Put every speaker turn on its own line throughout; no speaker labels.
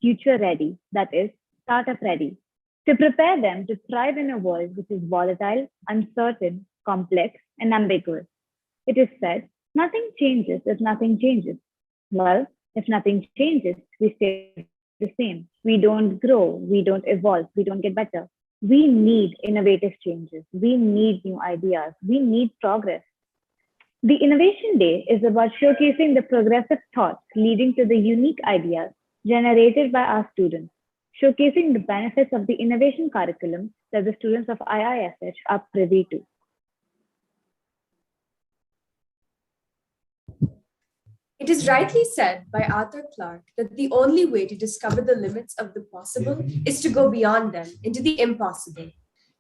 future ready, that is, startup ready, to prepare them to thrive in a world which is volatile, uncertain, complex, and ambiguous. It is said, nothing changes if nothing changes. Well, if nothing changes, we stay the same. We don't grow, we don't evolve, we don't get better. We need innovative changes. We need new ideas. We need progress. The Innovation Day is about showcasing the progressive thoughts leading to the unique ideas generated by our students, showcasing the benefits of the innovation curriculum that the students of IISH are privy to.
It is rightly said by Arthur Clarke that the only way to discover the limits of the possible is to go beyond them into the impossible.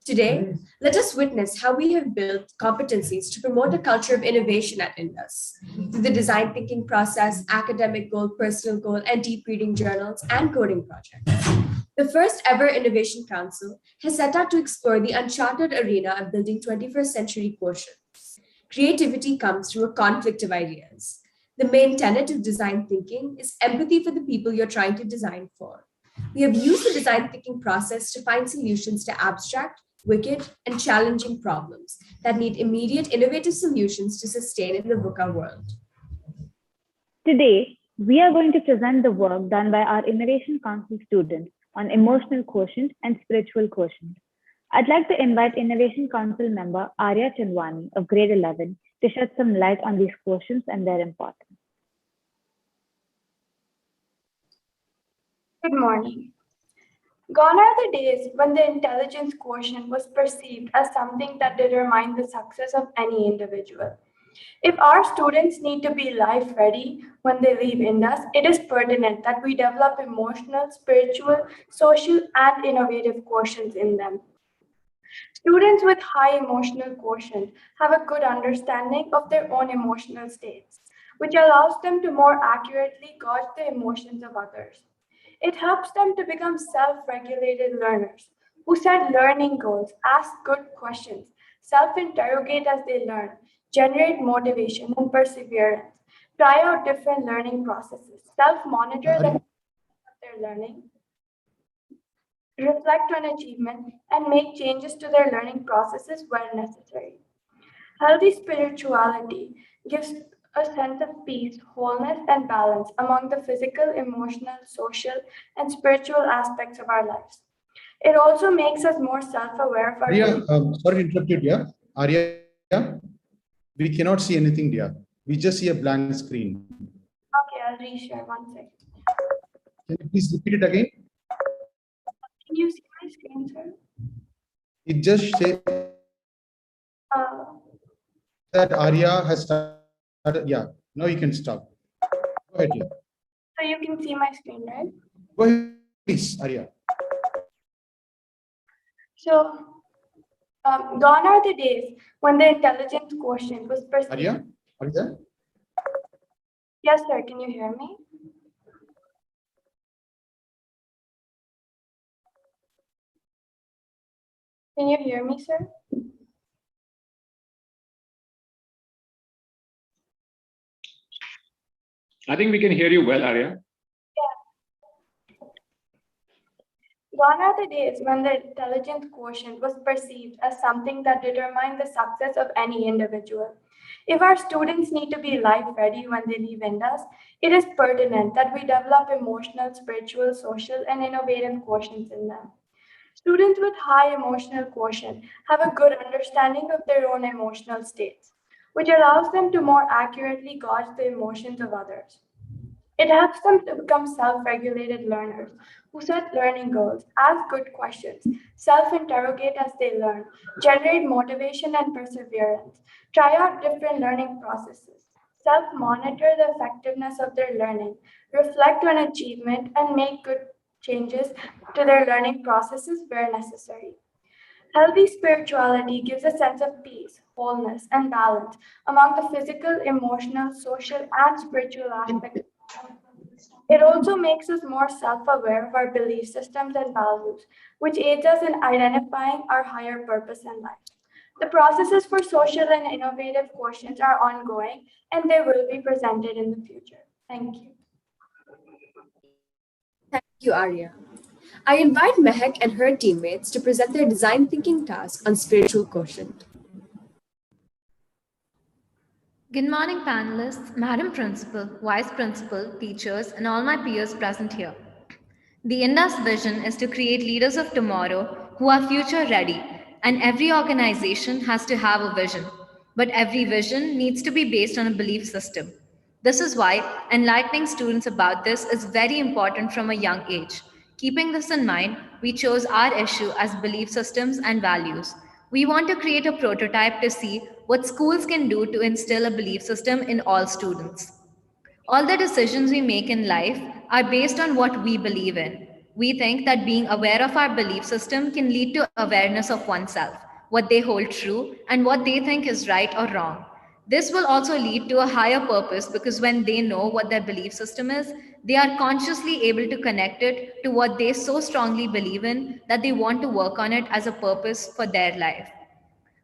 Today, let us witness how we have built competencies to promote a culture of innovation at Indus. Through the design thinking process, academic goal, personal goal, and deep reading journals and coding projects. The first ever Innovation Council has set out to explore the uncharted arena of building 21st century quotients. Creativity comes from a conflict of ideas. The main tenet of design thinking is empathy for the people you're trying to design for. We have used the design thinking process to find solutions to abstract, wicked, and challenging problems that need immediate innovative solutions to sustain in the VUCA world.
Today, we are going to present the work done by our Innovation Council students on emotional quotient and spiritual quotient. I'd like to invite Innovation Council member Arya Chandwani of grade 11 to shed some light on these quotients and their importance.
Good morning. Gone are the days when the intelligence quotient was perceived as something that determined the success of any individual. If our students need to be life ready when they leave Indus, it is pertinent that we develop emotional, spiritual, social, and innovative quotients in them. Students with high emotional quotient have a good understanding of their own emotional states, which allows them to more accurately gauge the emotions of others. It helps them to become self-regulated learners who set learning goals, ask good questions, self-interrogate as they learn, generate motivation and perseverance, try out different learning processes, self-monitor their learning, reflect on achievement, and make changes to their learning processes where necessary. Healthy spirituality gives a sense of peace, wholeness, and balance among the physical, emotional, social, and spiritual aspects of our lives. It also makes us more self-aware of our...
Arya, sorry to interrupt you, dear. Arya, we cannot see anything, dear. We just see a blank screen.
Okay, I'll reshare one second.
Can you please repeat it again?
Can you see my screen, sir?
It just says that Arya has started. Yeah, now you can stop. Go ahead, dear.
So you can see my screen, right?
Go ahead, please, Arya.
So, gone are the days when the intelligence quotient was perceived.
Arya, are you there?
Yes, sir. Can you hear me? Can you hear me, sir?
I think we can hear you well, Arya.
Gone are the days when the intelligence quotient was perceived as something that determined the success of any individual. If our students need to be life ready when they leave Indus, it is pertinent that we develop emotional, spiritual, social, and innovative quotients in them. Students with high emotional quotient have a good understanding of their own emotional states, which allows them to more accurately gauge the emotions of others. It helps them to become self-regulated learners who set learning goals, ask good questions, self-interrogate as they learn, generate motivation and perseverance, try out different learning processes, self-monitor the effectiveness of their learning, reflect on achievement, and make good changes to their learning processes where necessary. Healthy spirituality gives a sense of peace, wholeness, and balance among the physical, emotional, social, and spiritual aspects. It also makes us more self-aware of our belief systems and values, which aids us in identifying our higher purpose in life. The processes for social and innovative quotients are ongoing, and they will be presented in the future. Thank you.
You, Arya. I invite Mehak and her teammates to present their design thinking task on spiritual quotient.
Good morning, panelists, Madam Principal, Vice Principal, teachers, and all my peers present here. The Indus vision is to create leaders of tomorrow who are future ready, and every organization has to have a vision. But every vision needs to be based on a belief system. This is why enlightening students about this is very important from a young age. Keeping this in mind, we chose our issue as belief systems and values. We want to create a prototype to see what schools can do to instill a belief system in all students. All the decisions we make in life are based on what we believe in. We think that being aware of our belief system can lead to awareness of oneself, what they hold true, and what they think is right or wrong. This will also lead to a higher purpose because when they know what their belief system is, they are consciously able to connect it to what they so strongly believe in that they want to work on it as a purpose for their life.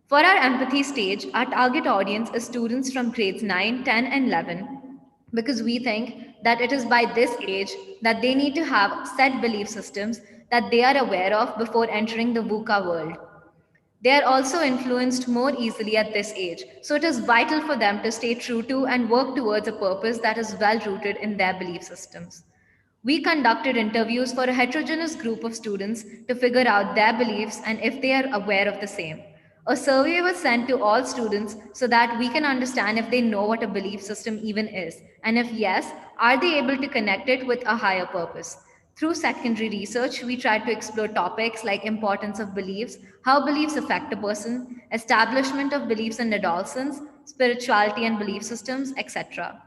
For our empathy stage, our target audience is students from grades 9, 10, and 11 because we think that it is by this age that they need to have set belief systems that they are aware of before entering the VUCA world. They are also influenced more easily at this age, so it is vital for them to stay true to and work towards a purpose that is well rooted in their belief systems. We conducted interviews for a heterogeneous group of students to figure out their beliefs and if they are aware of the same. A survey was sent to all students so that we can understand if they know what a belief system even is, and if yes, are they able to connect it with a higher purpose. Through secondary research, we tried to explore topics like importance of beliefs, how beliefs affect a person, establishment of beliefs in adolescence, spirituality and belief systems, etc.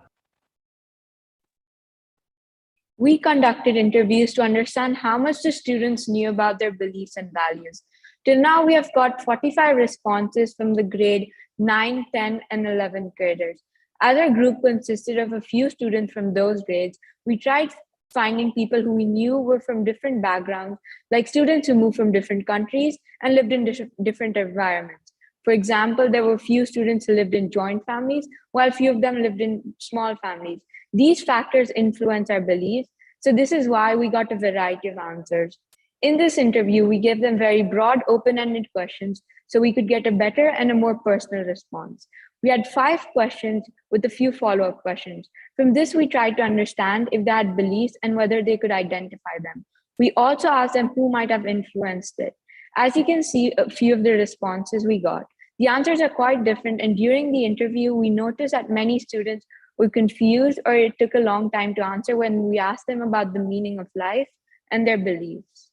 We conducted interviews to understand how much the students knew about their beliefs and values. Till now, we have got 45 responses from the grade 9, 10, and 11 graders. As our group consisted of a few students from those grades, we tried finding people who we knew were from different backgrounds, like students who moved from different countries and lived in different environments. For example, there were few students who lived in joint families, while few of them lived in small families. These factors influence our beliefs, so this is why we got a variety of answers. In this interview, we gave them very broad, open-ended questions so we could get a better and a more personal response. We had 5 questions with a few follow-up questions. From this, we tried to understand if they had beliefs and whether they could identify them. We also asked them who might have influenced it. As you can see, a few of the responses we got. The answers are quite different, and during the interview, we noticed that many students were confused or it took a long time to answer when we asked them about the meaning of life and their beliefs.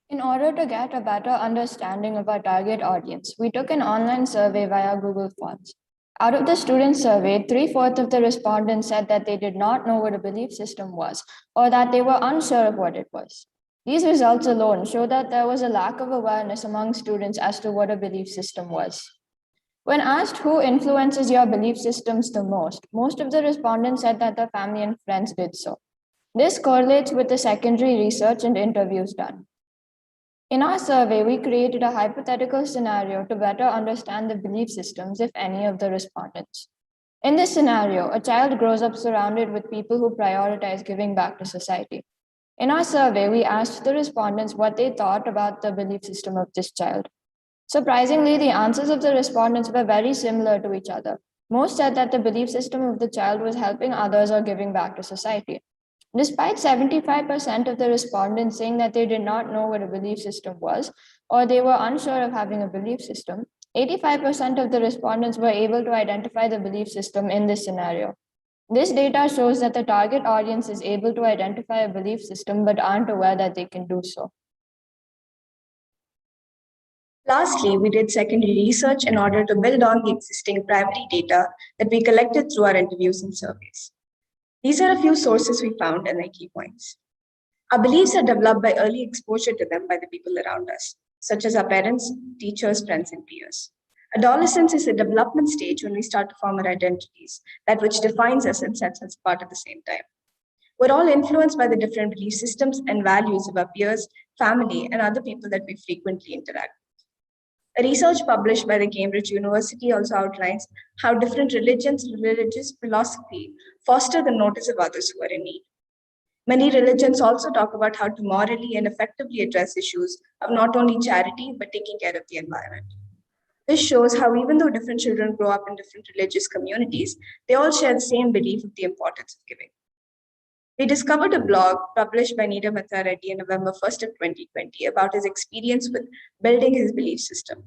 In order to get a better understanding of our target audience, we took an online survey via Google Forms. Out of the students surveyed, 3/4 of the respondents said that they did not know what a belief system was or that they were unsure of what it was. These results alone show that there was a lack of awareness among students as to what a belief system was. When asked who influences your belief systems the most of the respondents said that their family and friends did so. This correlates with the secondary research and interviews done. In our survey, we created a hypothetical scenario to better understand the belief systems, if any, of the respondents. In this scenario, a child grows up surrounded with people who prioritize giving back to society. In our survey, we asked the respondents what they thought about the belief system of this child. Surprisingly, the answers of the respondents were very similar to each other. Most said that the belief system of the child was helping others or giving back to society. Despite 75% of the respondents saying that they did not know what a belief system was, or they were unsure of having a belief system, 85% of the respondents were able to identify the belief system in this scenario. This data shows that the target audience is able to identify a belief system but aren't aware that they can do so.
Lastly, we did secondary research in order to build on the existing primary data that we collected through our interviews and surveys. These are a few sources we found and their key points. Our beliefs are developed by early exposure to them by the people around us, such as our parents, teachers, friends, and peers. Adolescence is a development stage when we start to form our identities, that which defines us and sets us apart at the same time. We're all influenced by the different belief systems and values of our peers, family, and other people that we frequently interact with. A research published by the Cambridge University also outlines how different religions and religious philosophy foster the notice of others who are in need. Many religions also talk about how to morally and effectively address issues of not only charity, but taking care of the environment. This shows how even though different children grow up in different religious communities, they all share the same belief of the importance of giving. We discovered a blog published by Neera Matha Reddy on November 1st of 2020 about his experience with building his belief system.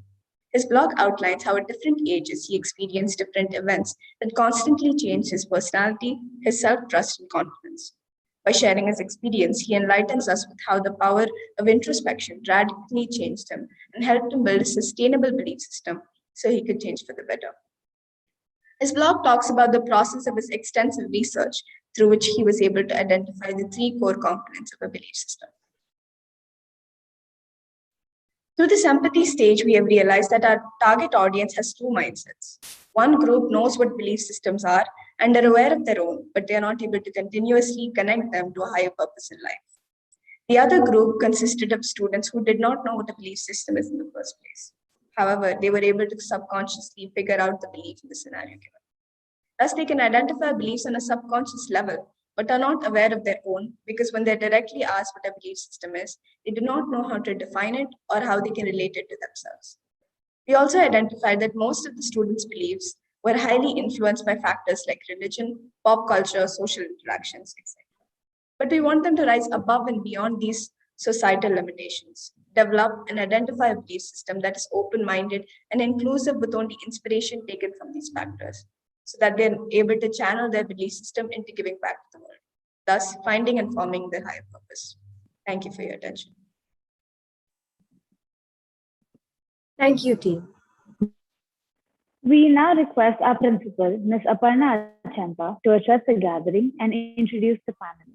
His blog outlines how at different ages he experienced different events that constantly changed his personality, his self-trust, and confidence. By sharing his experience, he enlightens us with how the power of introspection radically changed him and helped him build a sustainable belief system so he could change for the better. His blog talks about the process of his extensive research through which he was able to identify the three core components of a belief system. Through this empathy stage, we have realized that our target audience has two mindsets. One group knows what belief systems are and are aware of their own, but they are not able to continuously connect them to a higher purpose in life. The other group consisted of students who did not know what a belief system is in the first place. However, they were able to subconsciously figure out the belief in the scenario given. Thus, they can identify beliefs on a subconscious level, but are not aware of their own because when they're directly asked what a belief system is, they do not know how to define it or how they can relate it to themselves. We also identified that most of the students' beliefs were highly influenced by factors like religion, pop culture, social interactions, etc. But we want them to rise above and beyond these societal limitations, develop and identify a belief system that is open-minded and inclusive with only inspiration taken from these factors, so that they're able to channel their belief system into giving back to the world, thus finding and forming their higher purpose. Thank you for your attention.
Thank you, team.
We now request our principal, Ms. Aparna Achampa, to address the gathering and introduce the panelists.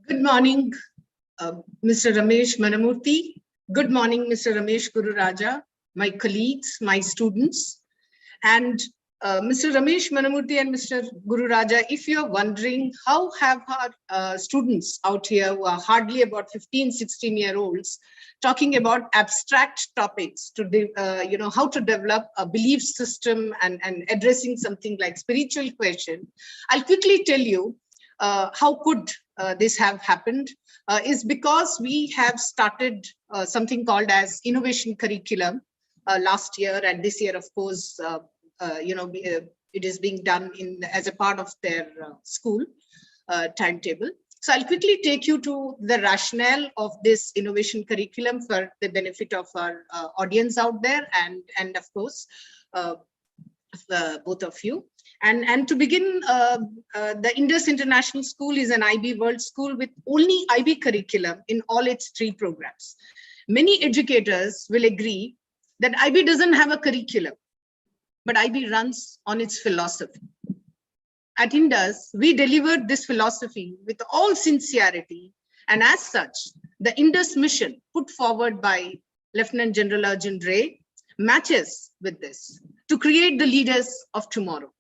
Good morning, Mr. Ramesh Manamurthy. Good morning, Mr. Ramesh Guru Raja, my colleagues, my students. And Mr. Ramesh Manamurthy and Mr. Guru Raja, if you're wondering how have our students out here who are hardly about 15, 16-year-olds talking about abstract topics to, how to develop a belief system and addressing something like spiritual question, I'll quickly tell you how could this have happened is because we have started something called as innovation curriculum last year, and this year, of course, it is being done as a part of their school timetable. So I'll quickly take you to the rationale of this innovation curriculum for the benefit of our audience out there and of course, both of you. And to begin, the Indus International School is an IB World School with only IB curriculum in all its 3 programs. Many educators will agree that IB doesn't have a curriculum, but IB runs on its philosophy. At Indus, we delivered this philosophy with all sincerity, and as such, the Indus mission put forward by Lieutenant General Arjun Ray matches with this to create the leaders of tomorrow.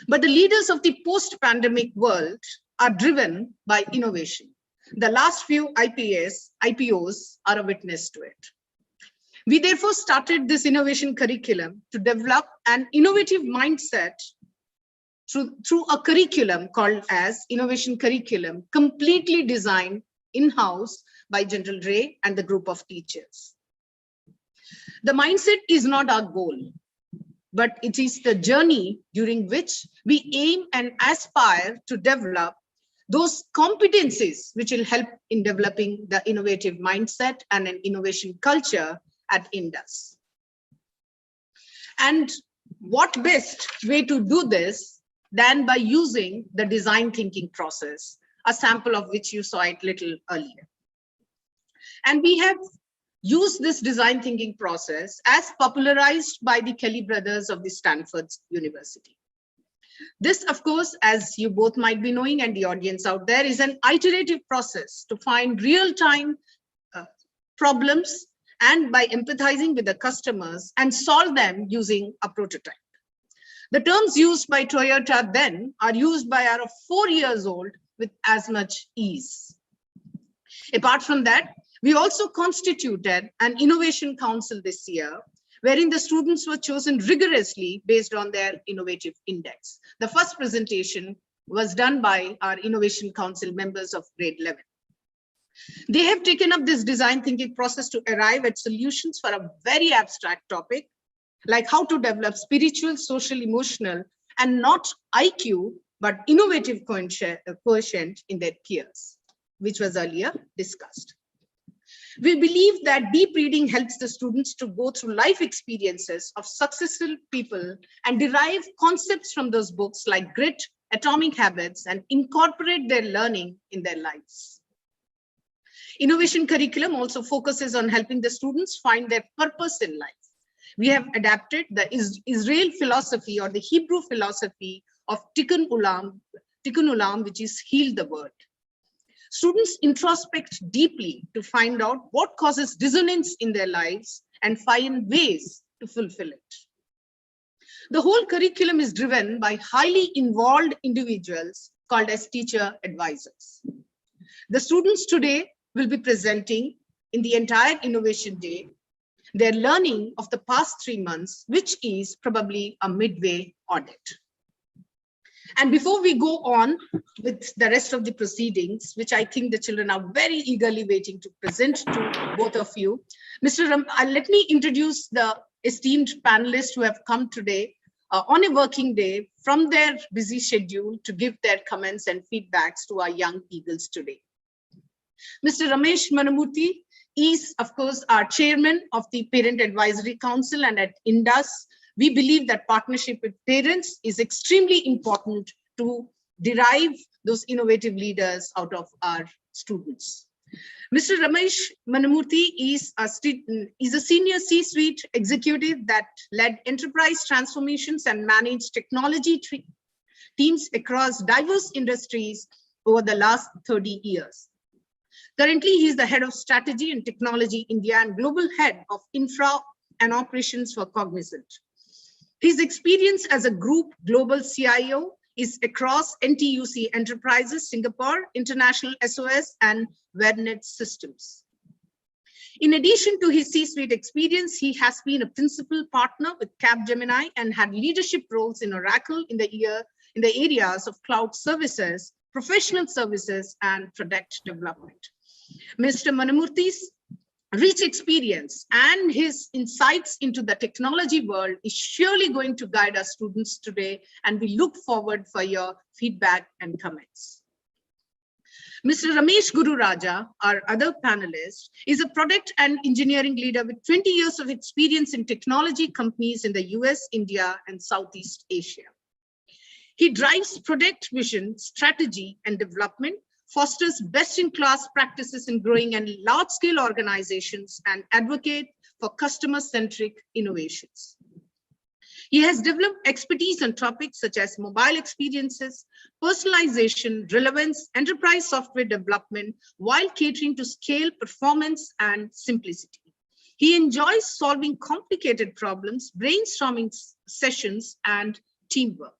But the leaders of the post-pandemic world are driven by innovation. The last few IPOs are a witness to it. We therefore started this innovation curriculum to develop an innovative mindset through a curriculum called as Innovation Curriculum, completely designed in-house by General Ray and the group of teachers. The mindset is not our goal, but it is the journey during which we aim and aspire to develop those competencies which will help in developing the innovative mindset and an innovation culture at Indus. And what best way to do this than by using the design thinking process, a sample of which you saw it little earlier. And we have used this design thinking process as popularized by the Kelly brothers of the Stanford University. This, of course, as you both might be knowing and the audience out there, is an iterative process to find real-time problems and by empathizing with the customers and solve them using a prototype. The terms used by Toyota then are used by our 4 years old with as much ease. Apart from that, we also constituted an innovation council this year, wherein the students were chosen rigorously based on their innovative index. The first presentation was done by our Innovation Council members of grade 11. They have taken up this design thinking process to arrive at solutions for a very abstract topic, like how to develop spiritual, social, emotional, and not IQ, but innovative quotient in their peers, which was earlier discussed. We believe that deep reading helps the students to go through life experiences of successful people and derive concepts from those books like grit, atomic habits, and incorporate their learning in their lives. Innovation curriculum also focuses on helping the students find their purpose in life. We have adapted the Israel philosophy or the Hebrew philosophy of Tikkun Ulam, which is heal the world. Students introspect deeply to find out what causes dissonance in their lives and find ways to fulfill it. The whole curriculum is driven by highly involved individuals called as teacher advisors. The students today will be presenting in the entire innovation day their learning of the past 3 months, which is probably a midway audit. And before we go on with the rest of the proceedings, which I think the children are very eagerly waiting to present to both of you, let me introduce the esteemed panelists who have come today on a working day from their busy schedule to give their comments and feedbacks to our young eagles today. Mr. Ramesh Manamurthy is, of course, our chairman of the Parent Advisory Council, and at Indus, we believe that partnership with parents is extremely important to derive those innovative leaders out of our students. Mr. Ramesh Manamurthy is a senior C-suite executive that led enterprise transformations and managed technology teams across diverse industries over the last 30 years. Currently, he is the head of strategy and technology India and global head of infra and operations for Cognizant. His experience as a group global CIO is across NTUC Enterprises, Singapore, International SOS, and WebNet Systems. In addition to his C-suite experience, he has been a principal partner with Capgemini and had leadership roles in Oracle in the areas of cloud services, professional services, and product development. Mr. Manamurthy's rich experience and his insights into the technology world is surely going to guide our students today, and we look forward for your feedback and comments. Mr. Ramesh Guru Raja, our other panelist, is a product and engineering leader with 20 years of experience in technology companies in the US, India, and Southeast Asia. He drives product vision, strategy, and development, fosters best-in-class practices in growing and large-scale organizations, and advocate for customer-centric innovations. He has developed expertise on topics such as mobile experiences, personalization, relevance, enterprise software development, while catering to scale, performance, and simplicity. He enjoys solving complicated problems, brainstorming sessions, and teamwork.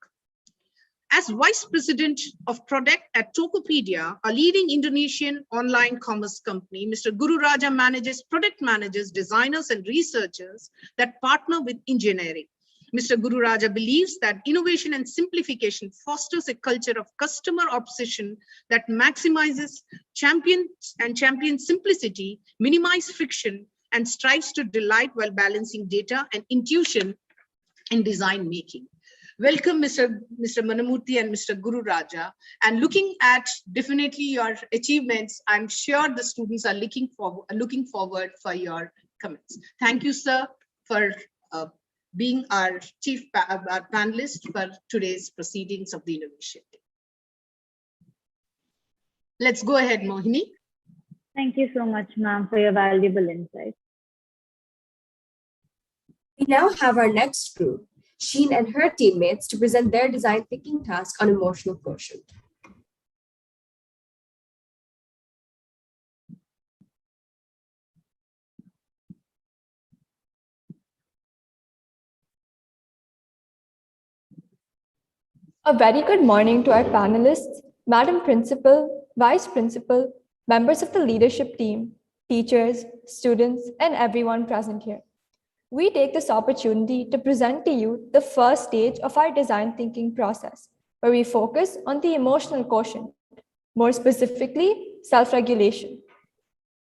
As Vice President of Product at Tokopedia, a leading Indonesian online commerce company, Mr. Guru Raja manages product managers, designers, and researchers that partner with engineering. Mr. Guru Raja believes that innovation and simplification fosters a culture of customer obsession that maximizes champions simplicity, minimize friction, and strives to delight while balancing data and intuition in design making. Welcome, Mr. Manamurthy and Mr. Guru Raja. And looking at definitely your achievements, I'm sure the students are looking forward for your comments. Thank you, sir, for being our our panelist for today's proceedings of the Innovation Day. Let's go ahead, Mohini.
Thank you so much, ma'am, for your valuable insights.
We now have our next group, Sheen and her teammates, to present their design thinking task on emotional quotient.
A very good morning to our panelists, Madam Principal, Vice Principal, members of the leadership team, teachers, students, and everyone present here. We take this opportunity to present to you the first stage of our design thinking process,
where we focus on the emotional quotient, more specifically, self-regulation.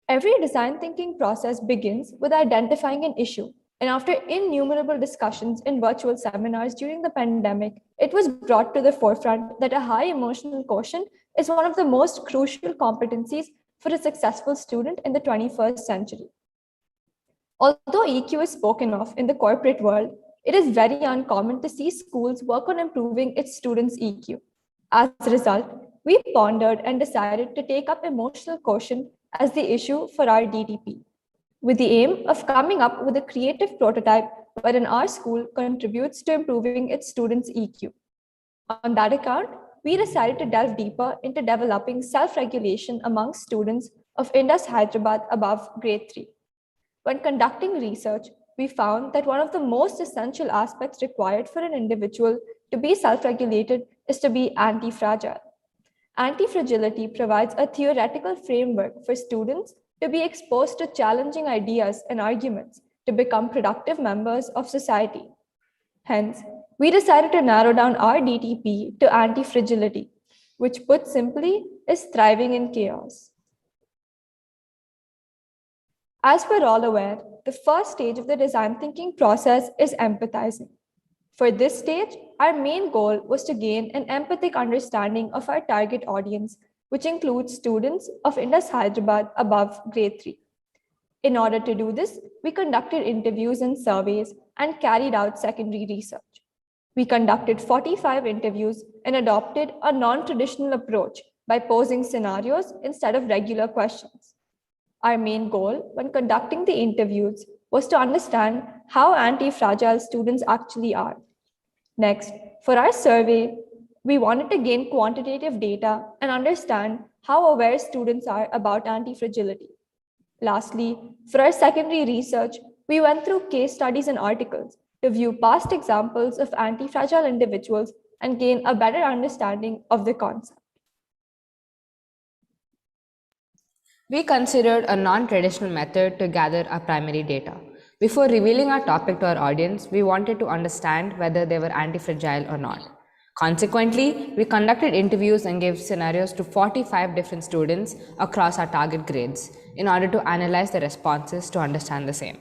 Every design thinking process begins with identifying an issue. And after innumerable discussions in virtual seminars during the pandemic, it was brought to the forefront that a high emotional quotient is one of the most crucial competencies for a successful student in the 21st century. Although EQ is spoken of in the corporate world, it is very uncommon to see schools work on improving its students' EQ. As a result, we pondered and decided to take up emotional quotient as the issue for our DTP, with the aim of coming up with a creative prototype wherein our school contributes to improving its students' EQ. On that account, we decided to delve deeper into developing self-regulation among students of Indus Hyderabad above grade 3. When conducting research, we found that one of the most essential aspects required for an individual to be self-regulated is to be anti-fragile. Anti-fragility provides a theoretical framework for students to be exposed to challenging ideas and arguments to become productive members of society. Hence, we decided to narrow down our DTP to anti-fragility, which put simply is thriving in chaos. As we're all aware, the first stage of the design thinking process is empathizing. For this stage, our main goal was to gain an empathic understanding of our target audience, which includes students of Indus Hyderabad above grade 3. In order to do this, we conducted interviews and surveys and carried out secondary research. We conducted 45 interviews and adopted a non-traditional approach by posing scenarios instead of regular questions. Our main goal when conducting the interviews was to understand how anti-fragile students actually are. Next, for our survey, we wanted to gain quantitative data and understand how aware students are about anti-fragility. Lastly, for our secondary research, we went through case studies and articles to view past examples of anti-fragile individuals and gain a better understanding of the concept.
We considered a non-traditional method to gather our primary data. Before revealing our topic to our audience, we wanted to understand whether they were anti-fragile or not. Consequently, we conducted interviews and gave scenarios to 45 different students across our target grades in order to analyze the responses to understand the same.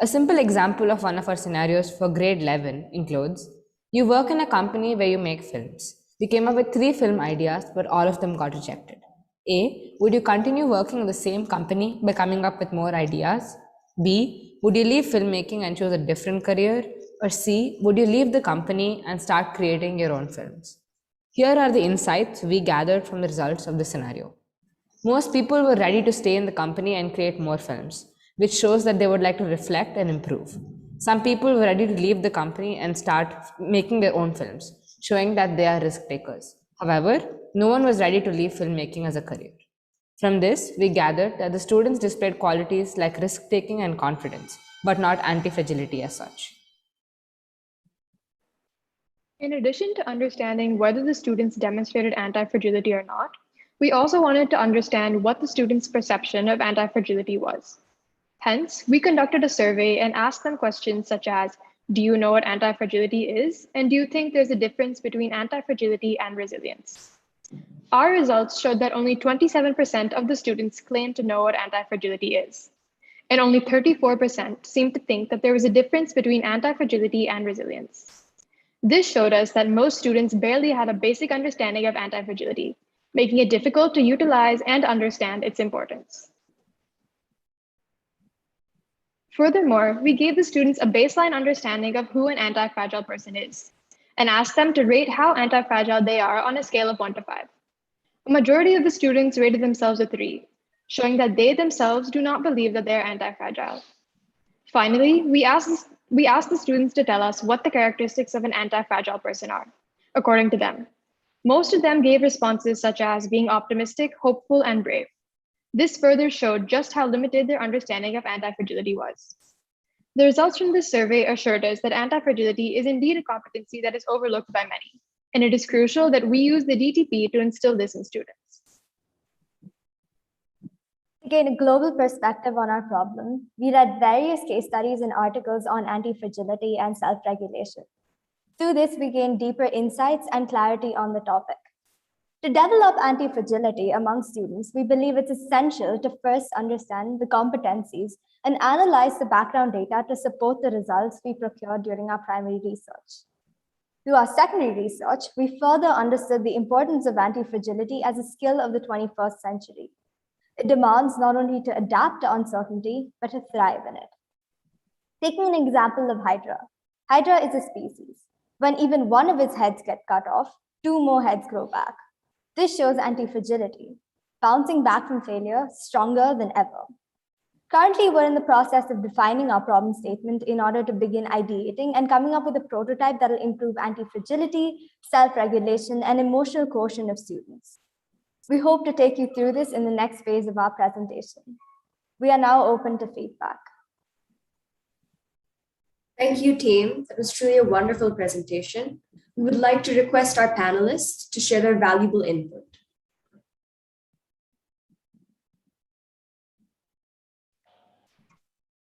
A simple example of one of our scenarios for grade 11 includes, you work in a company where you make films. We came up with 3 film ideas, but all of them got rejected. A, would you continue working in the same company by coming up with more ideas? B, would you leave filmmaking and choose a different career? Or C, would you leave the company and start creating your own films? Here are the insights we gathered from the results of the scenario. Most people were ready to stay in the company and create more films, which shows that they would like to reflect and improve. Some people were ready to leave the company and start making their own films, showing that they are risk takers. However, no one was ready to leave filmmaking as a career. From this, we gathered that the students displayed qualities like risk-taking and confidence, but not anti-fragility as such.
In addition to understanding whether the students demonstrated anti-fragility or not, we also wanted to understand what the students' perception of anti-fragility was. Hence, we conducted a survey and asked them questions such as, do you know what anti-fragility is? And do you think there's a difference between anti-fragility and resilience? Our results showed that only 27% of the students claimed to know what anti-fragility is, and only 34% seemed to think that there was a difference between anti-fragility and resilience. This showed us that most students barely had a basic understanding of anti-fragility, making it difficult to utilize and understand its importance. Furthermore, we gave the students a baseline understanding of who an anti-fragile person is, and asked them to rate how anti-fragile they are on a scale of 1 to 5. A majority of the students rated themselves a 3, showing that they themselves do not believe that they are anti-fragile. Finally, we asked the students to tell us what the characteristics of an anti-fragile person are, according to them. Most of them gave responses such as being optimistic, hopeful, and brave. This further showed just how limited their understanding of anti-fragility was. The results from this survey assured us that anti-fragility is indeed a competency that is overlooked by many, and it is crucial that we use the DTP to instill this in students.
To gain a global perspective on our problem, we read various case studies and articles on anti-fragility and self-regulation. Through this, we gain deeper insights and clarity on the topic. To develop anti-fragility among students, we believe it's essential to first understand the competencies and analyze the background data to support the results we procured during our primary research. Through our secondary research, we further understood the importance of anti-fragility as a skill of the 21st century. It demands not only to adapt to uncertainty, but to thrive in it. Taking an example of Hydra. Hydra is a species. When even one of its heads get cut off, 2 more heads grow back. This shows anti-fragility, bouncing back from failure stronger than ever. Currently, we're in the process of defining our problem statement in order to begin ideating and coming up with a prototype that will improve anti-fragility, self-regulation, and emotional quotient of students. We hope to take you through this in the next phase of our presentation. We are now open to feedback.
Thank you, team. That was truly a wonderful presentation. We would like to request our panelists to share their valuable input.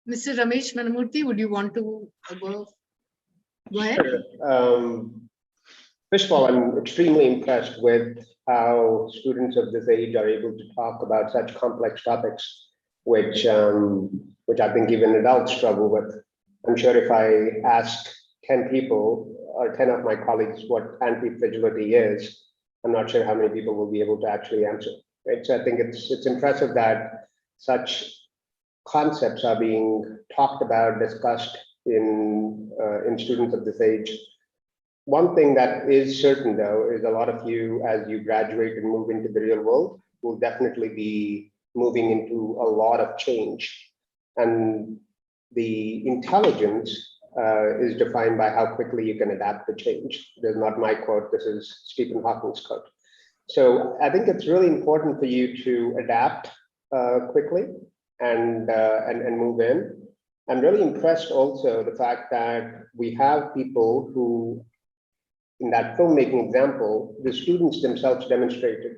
Mr. Ramesh Manamurthy, would you want to go ahead?
Sure. First of all, I'm extremely impressed with how students of this age are able to talk about such complex topics, which I think even adults struggle with. I'm sure if I asked 10 people or 10 of my colleagues what anti-fragility is, I'm not sure how many people will be able to actually answer. Right? So I think it's impressive that such concepts are being talked about, discussed in students of this age. One thing that is certain, though, is a lot of you, as you graduate and move into the real world, will definitely be moving into a lot of change. And the intelligence is defined by how quickly you can adapt to change. This is not my quote, this is Stephen Hawking's quote. So I think it's really important for you to adapt quickly and move in. I'm really impressed also the fact that we have people who, in that filmmaking example, the students themselves demonstrated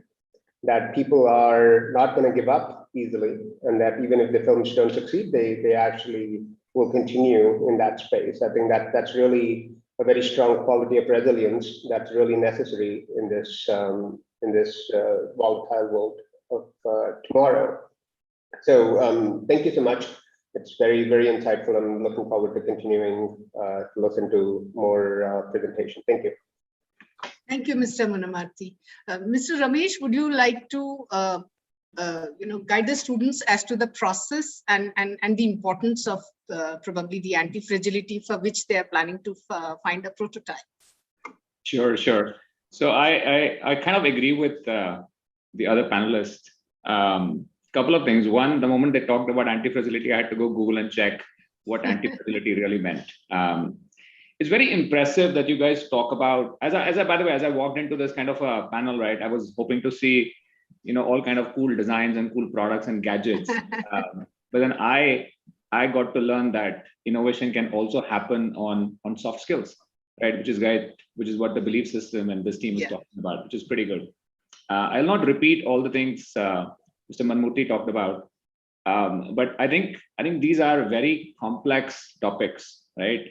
that people are not going to give up easily, and that even if the films don't succeed, they actually will continue in that space. I think that's really a very strong quality of resilience that's really necessary in this volatile world of tomorrow. So thank you so much. It's very, very insightful. I'm looking forward to continuing to listen to more presentation. Thank you.
Thank you, Mr. Manamarthy. Mr. Ramesh, would you like to guide the students as to the process and the importance of probably the anti-fragility for which they are planning to find a prototype?
Sure. So I kind of agree with the other panelists. Couple of things. One, the moment they talked about anti-fragility, I had to go Google and check what anti-fragility really meant. It's very impressive that you guys talk about, by the way, as I walked into this kind of a panel, right, I was hoping to see, all kind of cool designs and cool products and gadgets. But then I got to learn that innovation can also happen on soft skills, right? Which is what the belief system and this team is talking about, which is pretty good. I'll not repeat all the things Mr. Manamurthy talked about, but I think these are very complex topics, right?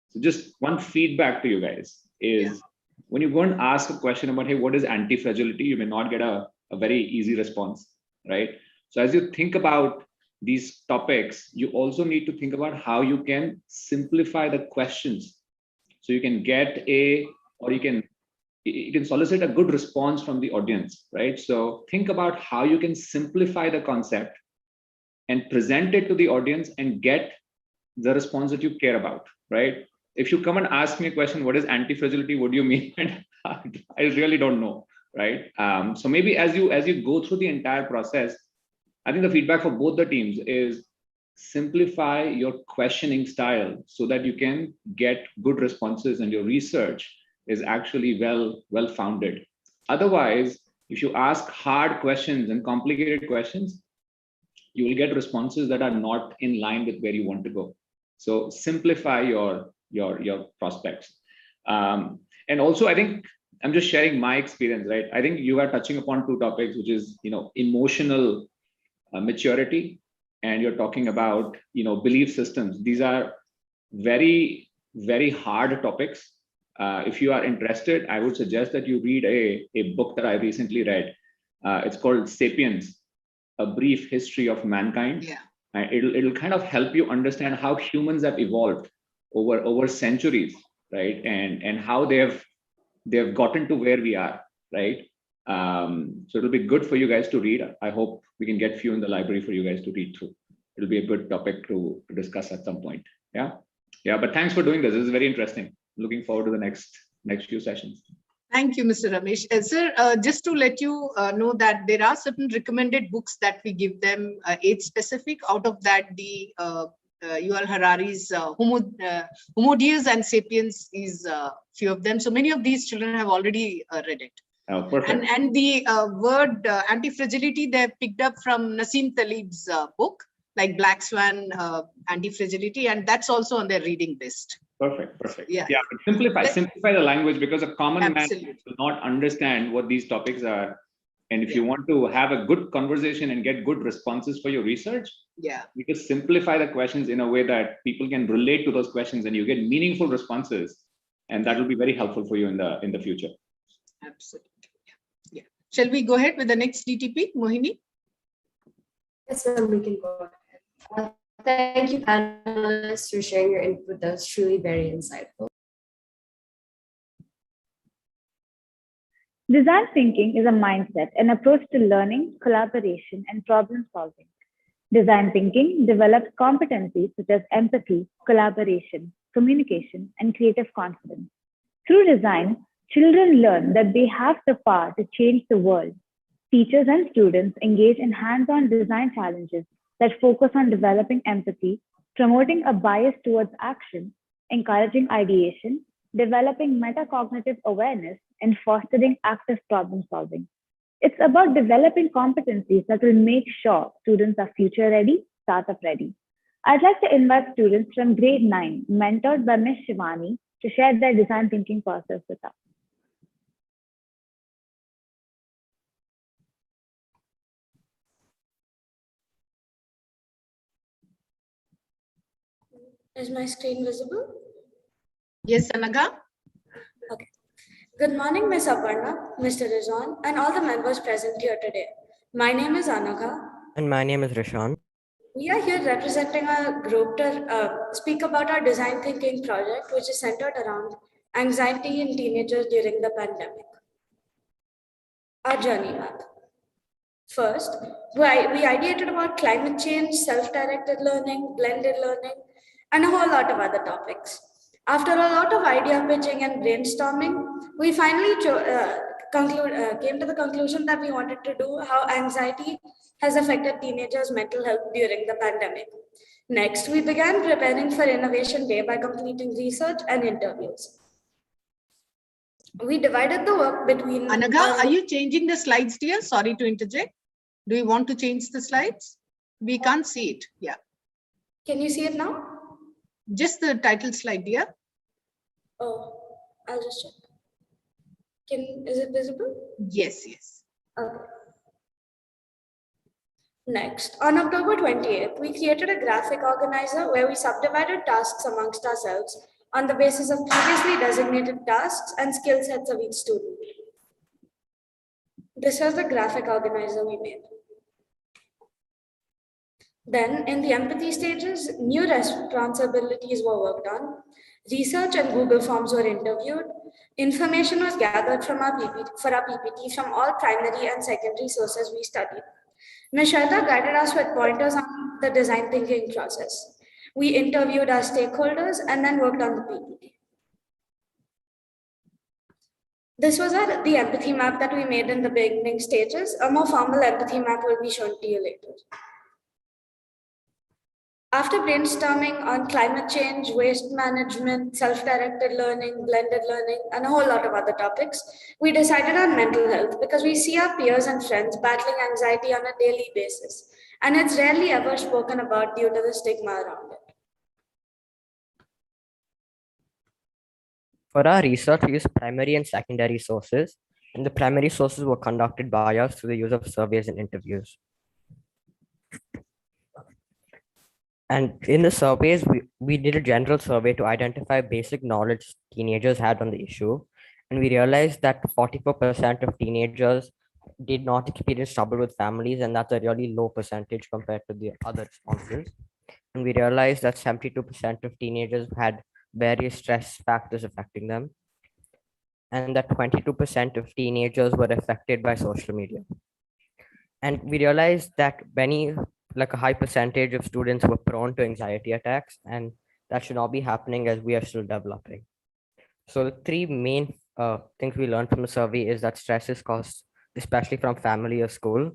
So just one feedback to you guys is when you go and ask a question about, hey, what is anti-fragility? You may not get a very easy response, right? So as you think about these topics, you also need to think about how you can simplify the questions. So you can get you can solicit a good response from the audience, right? So think about how you can simplify the concept and present it to the audience and get the response that you care about, right? If you come and ask me a question, what is anti-fragility? What do you mean? I really don't know, right? So maybe as you go through the entire process, I think the feedback for both the teams is simplify your questioning style so that you can get good responses and your research is actually well founded. Otherwise, if you ask hard questions and complicated questions, you will get responses that are not in line with where you want to go. So simplify your prospects. And also, I think I'm just sharing my experience, right? I think you are touching upon two topics, which is emotional maturity, and you're talking about belief systems. These are very, very hard topics. If you are interested, I would suggest that you read a book that I recently read. It's called Sapiens, A Brief History of Mankind.
Yeah.
It'll kind of help you understand how humans have evolved over centuries, right? And how they've gotten to where we are, right? So it'll be good for you guys to read. I hope we can get few in the library for you guys to read through. It'll be a good topic to discuss at some point. Yeah. But thanks for doing this. This is very interesting. Looking forward to the next few sessions.
Thank you, Mr. Ramesh. Sir, just to let you know that there are certain recommended books that we give them, age specific. Out of that, the Yuval Harari's Homo Deus and Sapiens is few of them. So many of these children have already read it.
Oh, perfect.
And the word anti-fragility they have picked up from Nassim Taleb's book, like Black Swan Anti-Fragility, and that's also on their reading list.
Perfect.
Yeah.
Simplify the language, because a common man
Absolutely.
will not understand what these topics are. And if you want to have a good conversation and get good responses for your research, you just simplify the questions in a way that people can relate to those questions, and you get meaningful responses, and that will be very helpful for you in the future.
Absolutely. Yeah. Shall we go ahead with the next DTP, Mohini?
Yes, ma'am, we can go ahead. Thank you, panelists, for sharing your input. That was truly very insightful.
Design thinking is a mindset, an approach to learning, collaboration, and problem solving. Design thinking develops competencies such as empathy, collaboration, communication, and creative confidence. Through design, children learn that they have the power to change the world. Teachers and students engage in hands-on design challenges that focus on developing empathy, promoting a bias towards action, encouraging ideation, developing metacognitive awareness, and fostering active problem solving. It's about developing competencies that will make sure students are future ready, startup ready. I'd like to invite students from grade 9, mentored by Ms. Shivani, to share their design thinking process with us.
Is my screen visible?
Yes, Anaga.
Okay. Good morning, Ms. Aparna, Mr. Rizwan, and all the members present here today. My name is Anagha.
And my name is Rishan.
We are here representing a group to speak about our design thinking project, which is centered around anxiety in teenagers during the pandemic. Our journey map. First, we ideated about climate change, self-directed learning, blended learning, and a whole lot of other topics. After a lot of idea pitching and brainstorming, we finally came to the conclusion that we wanted to do how anxiety has affected teenagers' mental health during the pandemic. Next, we began preparing for Innovation Day by completing research and interviews. We divided the work between...
Anaga, are you changing the slides, dear? Sorry to interject. Do you want to change the slides? We can't see it. Yeah.
Can you see it now?
Just the title slide, dear.
Oh, I'll just check. Is it visible?
Yes.
Okay. Next, on October 28th, we created a graphic organizer where we subdivided tasks amongst ourselves on the basis of previously designated tasks and skill sets of each student. This was the graphic organizer we made. Then, in the empathy stages, new responsibilities were worked on. Research and Google Forms were interviewed. Information was gathered for our PPT from all primary and secondary sources we studied. Ms. Shweta guided us with pointers on the design thinking process. We interviewed our stakeholders and then worked on the PPT. This was the empathy map that we made in the beginning stages. A more formal empathy map will be shown to you later. After brainstorming on climate change, waste management, self-directed learning, blended learning, and a whole lot of other topics, we decided on mental health because we see our peers and friends battling anxiety on a daily basis, and it's rarely ever spoken about due to the stigma around it.
For our research, we used primary and secondary sources, and the primary sources were conducted by us through the use of surveys and interviews. And in the surveys, we did a general survey to identify basic knowledge teenagers had on the issue. And we realized that 44% of teenagers did not experience trouble with families, and that's a really low percentage compared to the other responses. And we realized that 72% of teenagers had various stress factors affecting them, and that 22% of teenagers were affected by social media. And we realized that like a high percentage of students were prone to anxiety attacks, and that should not be happening as we are still developing. So the three main things we learned from the survey is that stress is caused especially from family or school.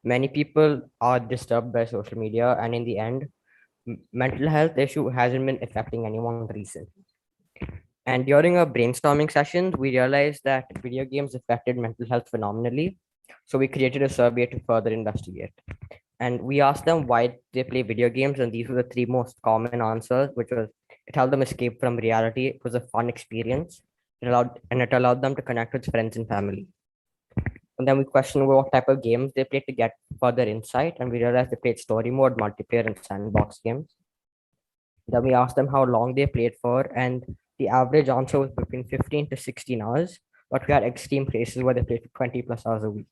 Many people are disturbed by social media, and in the end, mental health issue hasn't been affecting anyone recently. And during our brainstorming sessions, we realized that video games affected mental health phenomenally. So we created a survey to further investigate. And we asked them why they play video games, and these were the three most common answers, which was it helped them escape from reality. It was a fun experience. It allowed them to connect with friends and family. And then we questioned what type of games they played to get further insight, and we realized they played story mode, multiplayer, and sandbox games. Then we asked them how long they played for, and the average answer was between 15 to 16 hours, but we had extreme cases where they played for 20 plus hours a week.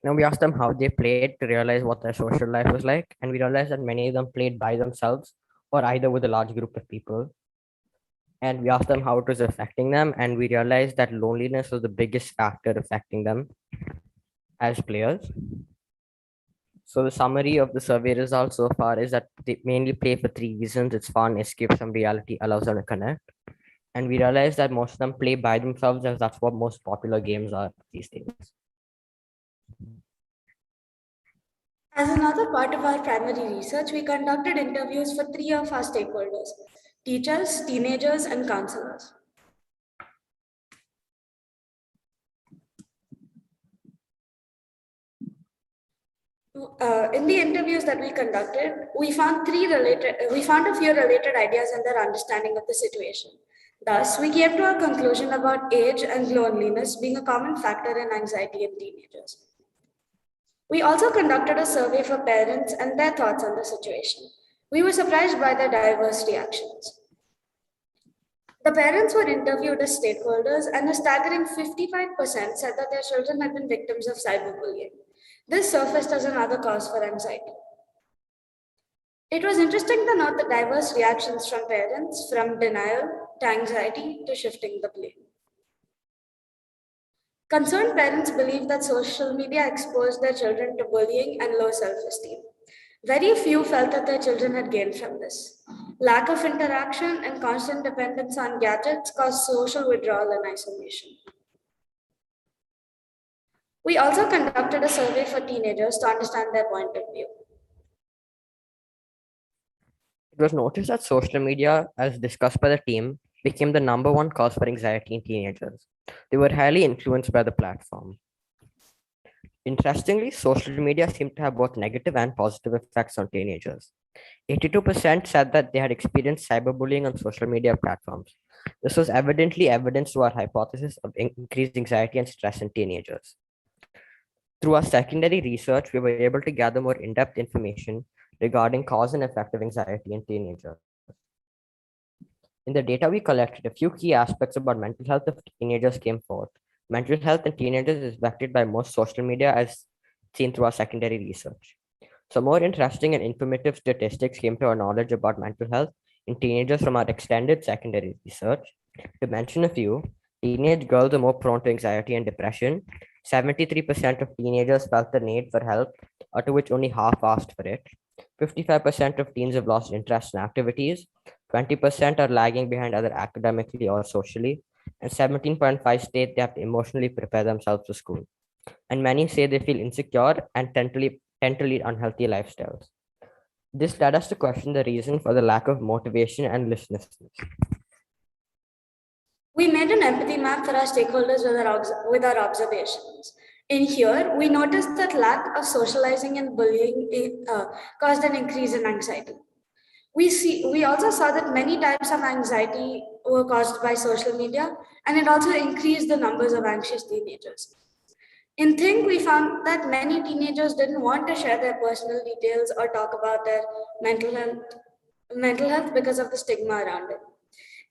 Now we asked them how they played to realize what their social life was like, and we realized that many of them played by themselves or either with a large group of people. And we asked them how it was affecting them, and we realized that loneliness was the biggest factor affecting them as players. So the summary of the survey results so far is that they mainly play for three reasons. It's fun, escape from reality, allows them to connect. And we realized that most of them play by themselves as that's what most popular games are these days.
As another part of our primary research, we conducted interviews for 3 of our stakeholders: teachers, teenagers, and counselors. In the interviews that we conducted, we found a few related ideas in their understanding of the situation. Thus, we came to a conclusion about age and loneliness being a common factor in anxiety in teenagers. We also conducted a survey for parents and their thoughts on the situation. We were surprised by their diverse reactions. The parents were interviewed as stakeholders, and a staggering 55% said that their children had been victims of cyberbullying. This surfaced as another cause for anxiety. It was interesting to note the diverse reactions from parents, from denial to anxiety to shifting the blame. Concerned parents believe that social media exposed their children to bullying and low self-esteem. Very few felt that their children had gained from this. Lack of interaction and constant dependence on gadgets caused social withdrawal and isolation. We also conducted a survey for teenagers to understand their point of view.
It was noticed that social media, as discussed by the team, became the #1 cause for anxiety in teenagers. They were highly influenced by the platform. Interestingly, social media seemed to have both negative and positive effects on teenagers. 82% said that they had experienced cyberbullying on social media platforms. This was evidently evidence to our hypothesis of increased anxiety and stress in teenagers. Through our secondary research, we were able to gather more in-depth information regarding cause and effect of anxiety in teenagers. In the data we collected, a few key aspects about mental health of teenagers came forth. Mental health in teenagers is affected by most social media as seen through our secondary research. Some more interesting and informative statistics came to our knowledge about mental health in teenagers from our extended secondary research. To mention a few, teenage girls are more prone to anxiety and depression. 73% of teenagers felt the need for help, out of which only half asked for it. 55% of teens have lost interest in activities. 20% are lagging behind either academically or socially. And 17.5 state they have to emotionally prepare themselves for school. And many say they feel insecure and tend to lead unhealthy lifestyles. This led us to question the reason for the lack of motivation and listlessness.
We made an empathy map for our stakeholders with our observations. In here, we noticed that lack of socializing and bullying caused an increase in anxiety. We also saw that many types of anxiety were caused by social media, and it also increased the numbers of anxious teenagers. In Think, we found that many teenagers didn't want to share their personal details or talk about their mental health because of the stigma around it.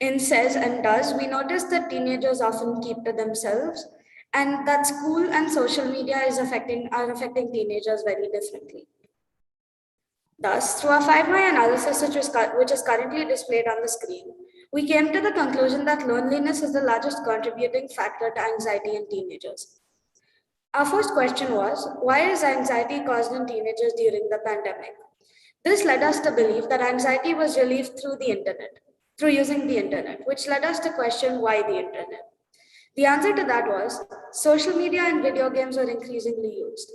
In Says and Does, we noticed that teenagers often keep to themselves and that school and social media are affecting teenagers very differently. Thus, through our 5-why analysis, which is currently displayed on the screen, we came to the conclusion that loneliness is the largest contributing factor to anxiety in teenagers. Our first question was, why is anxiety caused in teenagers during the pandemic? This led us to believe that anxiety was relieved through using the internet, which led us to question why the internet. The answer to that was, social media and video games were increasingly used.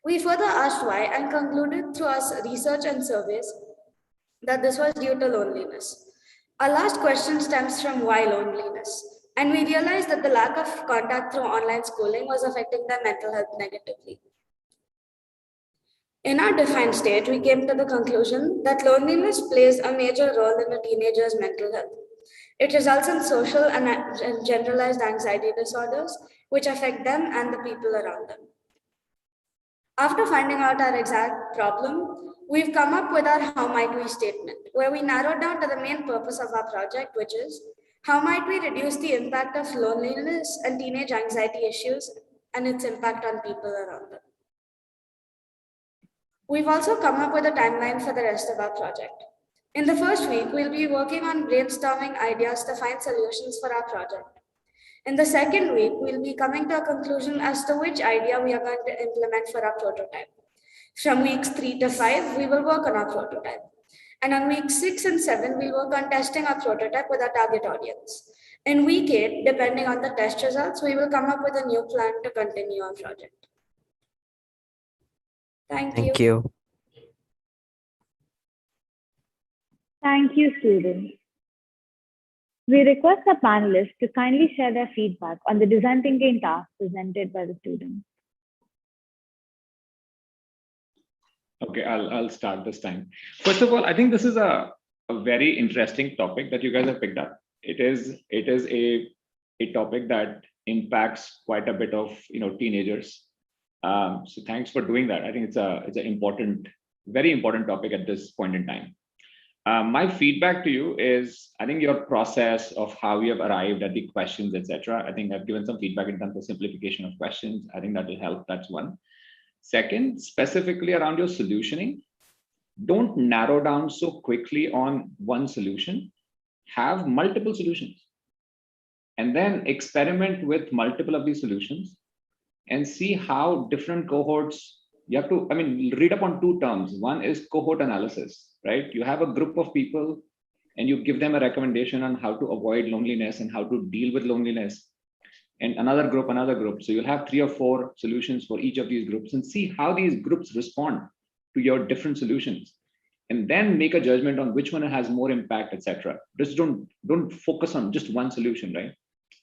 We further asked why and concluded through our research and surveys that this was due to loneliness. Our last question stems from why loneliness, and we realized that the lack of contact through online schooling was affecting their mental health negatively. In our defined stage, we came to the conclusion that loneliness plays a major role in a teenager's mental health. It results in social and generalized anxiety disorders, which affect them and the people around them. After finding out our exact problem, we've come up with our how might we statement, where we narrowed down to the main purpose of our project, which is how might we reduce the impact of loneliness and teenage anxiety issues and its impact on people around them. We've also come up with a timeline for the rest of our project. In the first week, we'll be working on brainstorming ideas to find solutions for our project. In the second week, we'll be coming to a conclusion as to which idea we are going to implement for our prototype. From weeks 3 to 5, we will work on our prototype. And on weeks 6 and 7, we'll work on testing our prototype with our target audience. In week 8, depending on the test results, we will come up with a new plan to continue our project. Thank you.
Thank you, students. We request the panelists to kindly share their feedback on the design thinking task presented by the students.
Okay, I'll start this time. First of all, I think this is a very interesting topic that you guys have picked up. It is a topic that impacts quite a bit of teenagers. So thanks for doing that. I think it's an very important topic at this point in time. My feedback to you is, I think your process of how you have arrived at the questions, etc. I think I've given some feedback in terms of simplification of questions. I think that will help. That's one. Second, specifically around your solutioning, don't narrow down so quickly on one solution. Have multiple solutions, and then experiment with multiple of these solutions and see how different cohorts. You have to, read up on two terms. One is cohort analysis, right? You have a group of people and you give them a recommendation on how to avoid loneliness and how to deal with loneliness. And another group. So you'll have 3 or 4 solutions for each of these groups and see how these groups respond to your different solutions. And then make a judgment on which one has more impact, etc. Just don't focus on just one solution, right?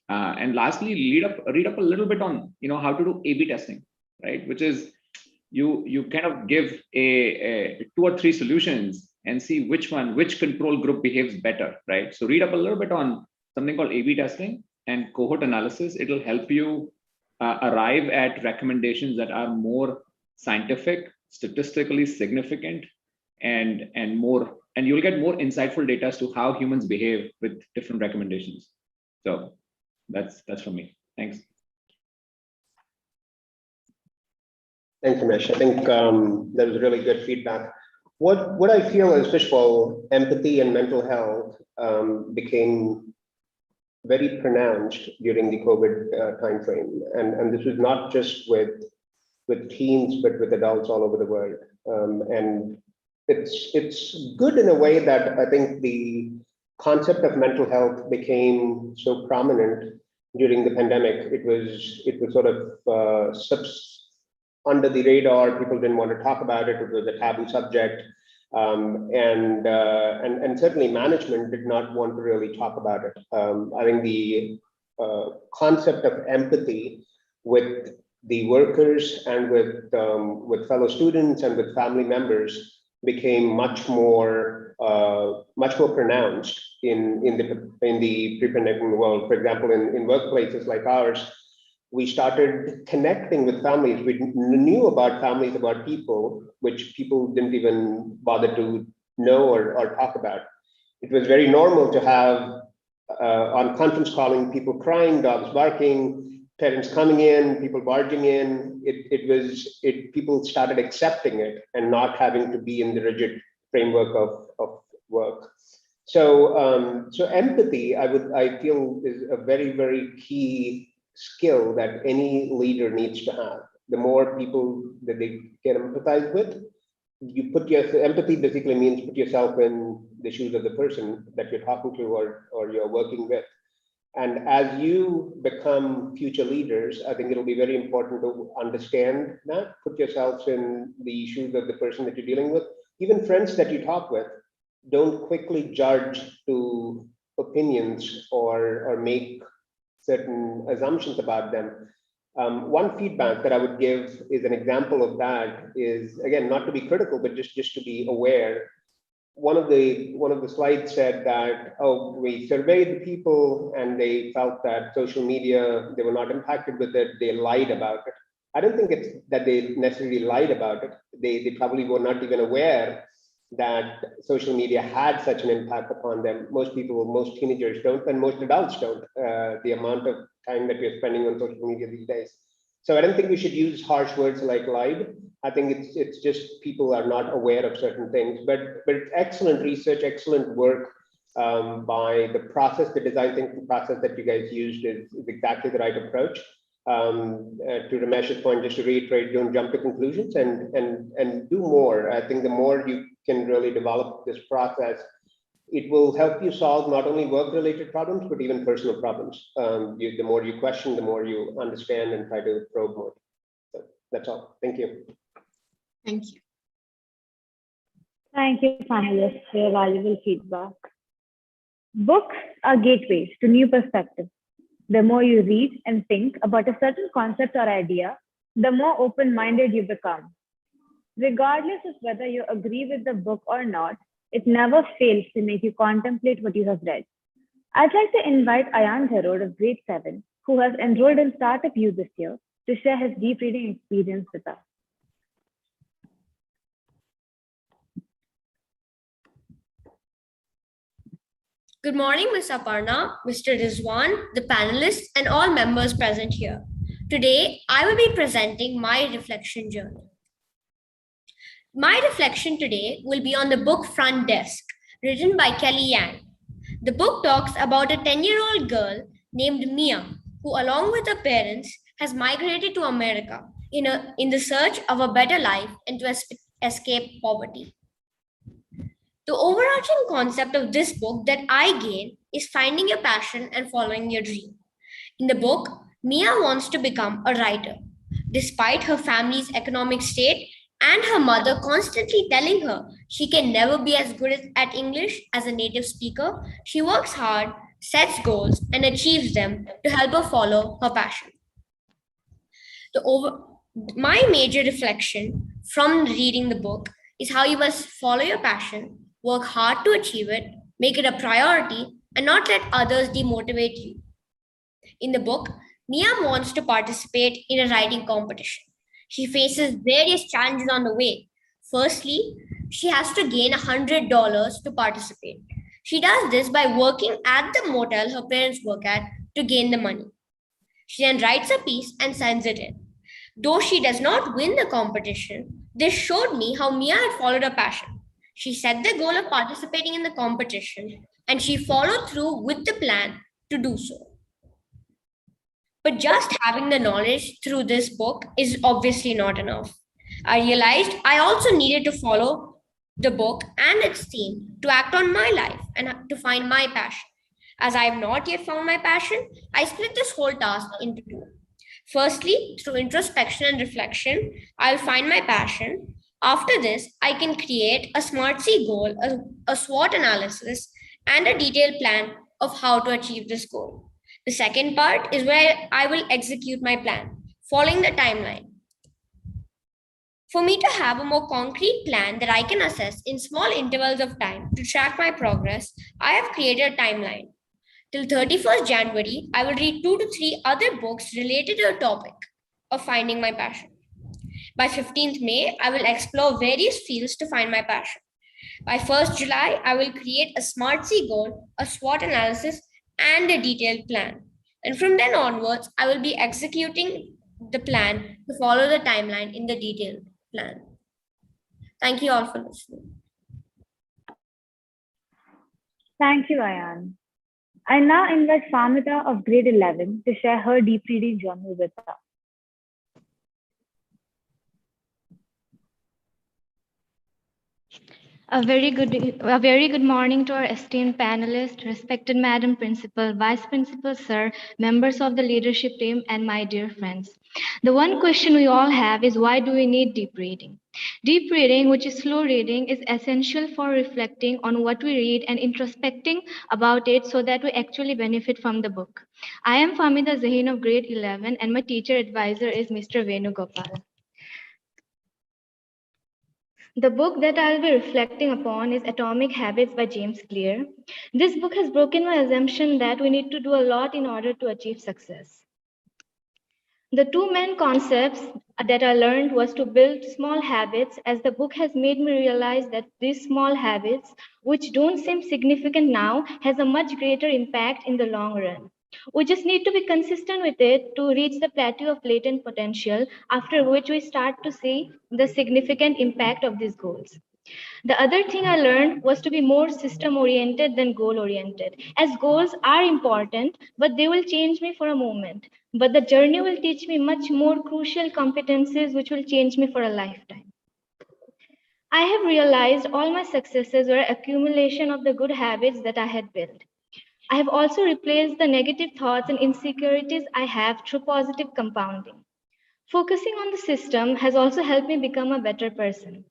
And lastly, read up a little bit on how to do A/B testing, right? Which is you kind of give a 2 or 3 solutions and see which control group behaves better, right? So read up a little bit on something called A/B testing and cohort analysis. It'll help you arrive at recommendations that are more scientific, statistically significant, and you'll get more insightful data as to how humans behave with different recommendations. So that's from me. Thanks.
Thanks, Ramesh. I think that was really good feedback. What I feel is, first of all, empathy and mental health became very pronounced during the COVID timeframe, and this was not just with teens, but with adults all over the world. And it's good in a way that I think the concept of mental health became so prominent during the pandemic. It was sort of under the radar. People didn't want to talk about it. It was a taboo subject. And certainly management did not want to really talk about it. I think the concept of empathy with the workers and with fellow students and with family members became much more pronounced in the pre-pandemic world. For example, in workplaces like ours, we started connecting with families. We knew about families, about people, which people didn't even bother to know or talk about. It was very normal to have on conference calling, people crying, dogs barking, parents coming in, people barging in. People started accepting it and not having to be in the rigid framework of work. So empathy, I feel, is a very, very key skill that any leader needs to have. The more people that they can empathize with, you put your empathy basically means put yourself in the shoes of the person that you're talking to or you're working with. And as you become future leaders, I think it'll be very important to understand that, put yourselves in the shoes of the person that you're dealing with. Even friends that you talk with, don't quickly judge to opinions or make certain assumptions about them. One feedback that I would give is an example of that is, again, not to be critical, but just to be aware. One of the slides said that, oh, we surveyed the people and they felt that social media, they were not impacted with it, they lied about it. I don't think it's that they necessarily lied about it. They probably were not even aware that social media had such an impact upon them. Most teenagers don't, and most adults don't, the amount of time that we're spending on social media these days. So I don't think we should use harsh words like lied. I think it's just people are not aware of certain things, but it's excellent research, excellent work by the process, the design thinking process that you guys used is exactly the right approach. To Ramesh's point, just to reiterate, don't jump to conclusions and do more. I think the more you can really develop this process, it will help you solve not only work-related problems, but even personal problems. The more you question, the more you understand and try to probe more. So that's all. Thank you.
Thank you.
Thank you, panelists, for your valuable feedback. Books are gateways to new perspectives. The more you read and think about a certain concept or idea, the more open-minded you become. Regardless of whether you agree with the book or not, it never fails to make you contemplate what you have read. I'd like to invite Ayan Tharod of grade 7, who has enrolled in Startup U this year, to share his deep reading experience with us.
Good morning, Ms. Aparna, Mr. Rizwan, the panelists, and all members present here. Today, I will be presenting my reflection journal. My reflection today will be on the book Front Desk, written by Kelly Yang. The book talks about a 10-year-old girl named Mia, who along with her parents has migrated to America in the search of a better life and to escape poverty. The overarching concept of this book that I gain is finding your passion and following your dream. In the book, Mia wants to become a writer. Despite her family's economic state and her mother constantly telling her she can never be as good at English as a native speaker, she works hard, sets goals, and achieves them to help her follow her passion. My major reflection from reading the book is how you must follow your passion, work hard to achieve it, make it a priority, and not let others demotivate you. In the book, Mia wants to participate in a writing competition. She faces various challenges on the way. Firstly, she has to gain $100 to participate. She does this by working at the motel her parents work at to gain the money. She then writes a piece and sends it in. Though she does not win the competition, this showed me how Mia had followed her passion. She set the goal of participating in the competition and she followed through with the plan to do so. But just having the knowledge through this book is obviously not enough. I realized I also needed to follow the book and its theme to act on my life and to find my passion. As I have not yet found my passion, I split this whole task into two. Firstly, through introspection and reflection, I'll find my passion. After this, I can create a SmartC goal, a SWOT analysis, and a detailed plan of how to achieve this goal. The second part is where I will execute my plan, following the timeline. For me to have a more concrete plan that I can assess in small intervals of time to track my progress, I have created a timeline. Till 31st January, I will read 2 to 3 other books related to a topic of finding my passion. By 15th May, I will explore various fields to find my passion. By 1st July, I will create a SmartC goal, a SWOT analysis, and a detailed plan. And from then onwards, I will be executing the plan to follow the timeline in the detailed plan. Thank you all for listening.
Thank you, Ayan. I now invite Famita of grade 11 to share her deep reading journal with us.
A very good morning to our esteemed panelists, respected Madam Principal, Vice Principal Sir, members of the leadership team, and my dear friends. The one question we all have is, why do we need deep reading? Deep reading, which is slow reading, is essential for reflecting on what we read and introspecting about it so that we actually benefit from the book. I am Famida Zahin of grade 11 and my teacher advisor is Mr. Venugopal. The book that I'll be reflecting upon is Atomic Habits by James Clear. This book has broken my assumption that we need to do a lot in order to achieve success. The two main concepts that I learned was to build small habits, as the book has made me realize that these small habits, which don't seem significant now, has a much greater impact in the long run. We just need to be consistent with it to reach the plateau of latent potential, after which we start to see the significant impact of these goals. The other thing I learned was to be more system-oriented than goal-oriented, as goals are important, but they will change me for a moment. But the journey will teach me much more crucial competencies which will change me for a lifetime. I have realized all my successes were accumulation of the good habits that I had built. I have also replaced the negative thoughts and insecurities I have through positive compounding. Focusing on the system has also helped me become a better person.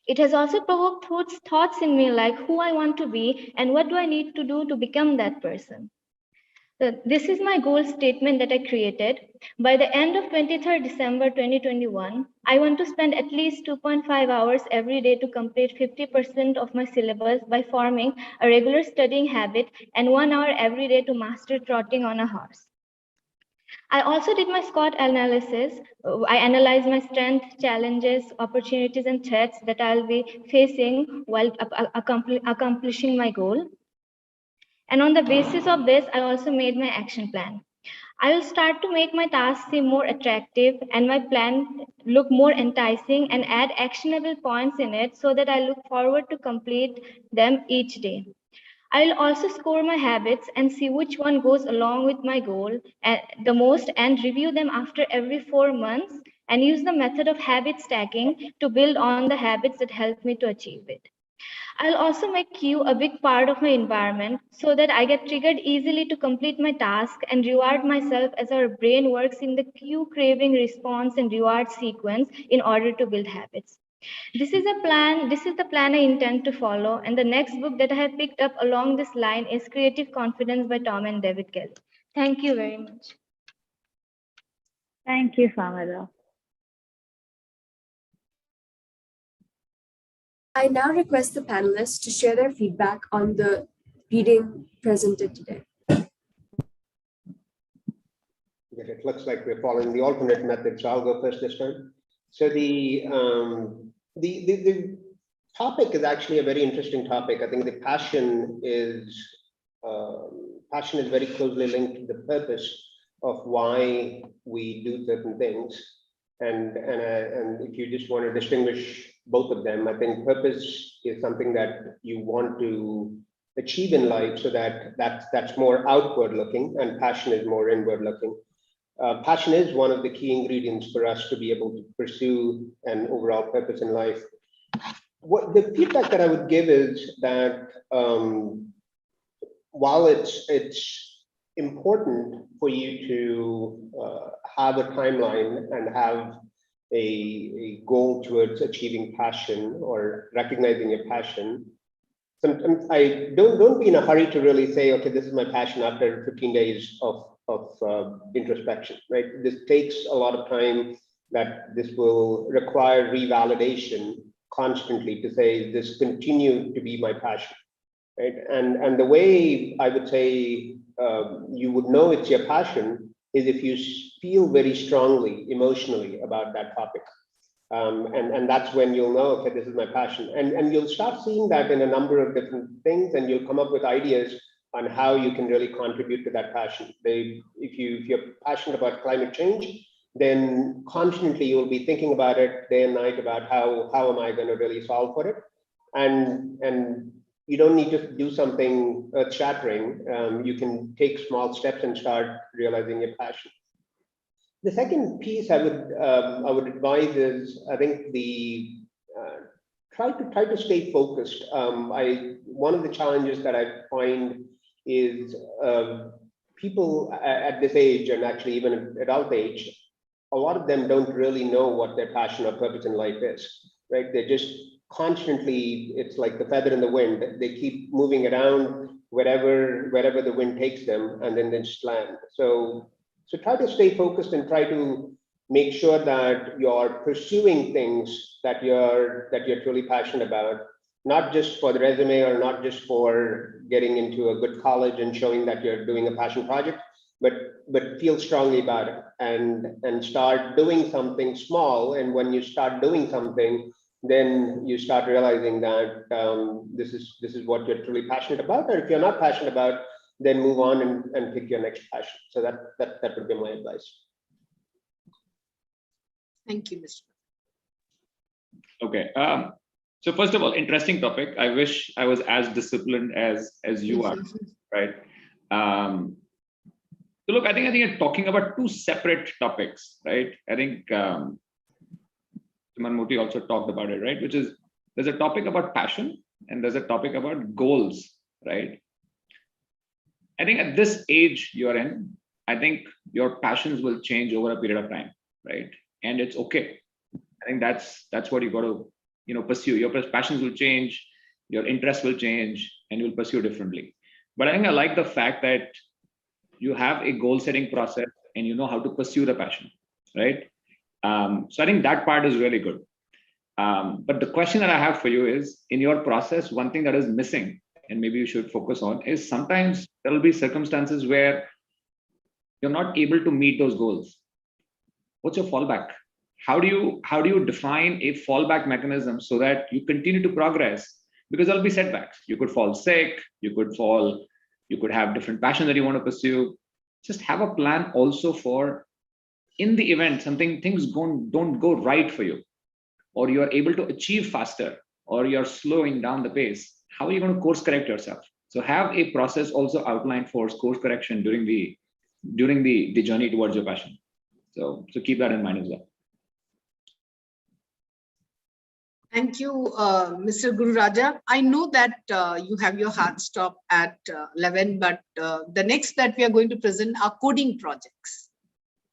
It has also provoked thoughts in me like who I want to be and what do I need to do to become that person. This is my goal statement that I created. By the end of 23rd December 2021, I want to spend at least 2.5 hours every day to complete 50% of my syllabus by forming a regular studying habit and 1 hour every day to master trotting on a horse. I also did my SWOT analysis. I analyzed my strengths, challenges, opportunities, and threats that I'll be facing while accomplishing my goal. And on the basis of this, I also made my action plan. I will start to make my tasks seem more attractive and my plan look more enticing and add actionable points in it so that I look forward to complete them each day. I will also score my habits and see which one goes along with my goal the most and review them after every 4 months and use the method of habit stacking to build on the habits that help me to achieve it. I'll also make cue a big part of my environment so that I get triggered easily to complete my task and reward myself as our brain works in the cue craving response and reward sequence in order to build habits. This is the plan I intend to follow, and the next book that I have picked up along this line is Creative Confidence by Tom and David Kelly. Thank you very much.
Thank you, Famida.
I now request the panelists to share their feedback on the reading presented today.
It looks like we're following the alternate method, so I'll go first this time. So the topic is actually a very interesting topic. I think the passion is very closely linked to the purpose of why we do certain things. And if you just want to distinguish both of them, I think purpose is something that you want to achieve in life, so that's more outward looking, and passion is more inward looking. Passion is one of the key ingredients for us to be able to pursue an overall purpose in life. What the feedback that I would give is that while it's important for you to have a timeline and have a goal towards achieving passion or recognizing your passion, sometimes I don't be in a hurry to really say, okay, this is my passion after 15 days of introspection, right? This takes a lot of time, that this will require revalidation constantly to say, this continues to be my passion, right? And the way I would say you would know it's your passion is if you feel very strongly emotionally about that topic. And that's when you'll know, okay, this is my passion. And you'll start seeing that in a number of different things, and you'll come up with ideas on how you can really contribute to that passion. If you're passionate about climate change, then constantly you'll be thinking about it day and night about how am I going to really solve for it. And you don't need to do something earth-shattering. You can take small steps and start realizing your passion. The second piece I would advise is, I think try to stay focused. One of the challenges that I find is people at this age, and actually even at adult age, a lot of them don't really know what their passion or purpose in life is, right? They're just constantly, it's like the feather in the wind. They keep moving around wherever the wind takes them, and then they just land. So try to stay focused and try to make sure that you're pursuing things that you're truly passionate about, not just for the resume or not just for getting into a good college and showing that you're doing a passion project, but feel strongly about it and start doing something small. And when you start doing something, then you start realizing that this is what you're truly passionate about. Or if you're not passionate about, then move on and pick your next passion. So that would be my advice.
Thank you, Mr.
Okay. So first of all, interesting topic. I wish I was as disciplined as you are, right? So look, I think you're talking about two separate topics, right? I think Siman Moti also talked about it, right? Which is, there's a topic about passion and there's a topic about goals, right? I think at this age you're in, I think your passions will change over a period of time, right? And it's okay. I think that's what you got to, pursue. Your passions will change, your interests will change, and you'll pursue differently. But I think I like the fact that you have a goal setting process and you know how to pursue the passion, right? So I think that part is really good. But the question that I have for you is, in your process, one thing that is missing, and maybe you should focus on, is sometimes there will be circumstances where you're not able to meet those goals. What's your fallback? How do you define a fallback mechanism so that you continue to progress? Because there'll be setbacks. You could fall sick, you could have different passion that you want to pursue. Just have a plan also for, in the event things don't go right for you, or you are able to achieve faster, or you're slowing down the pace. How are you going to course correct yourself? So have a process also outlined for course correction during the journey towards your passion. So keep that in mind as well.
Thank you, Mr. Guru Raja. I know that you have your hard stop at 11, but the next that we are going to present are coding projects.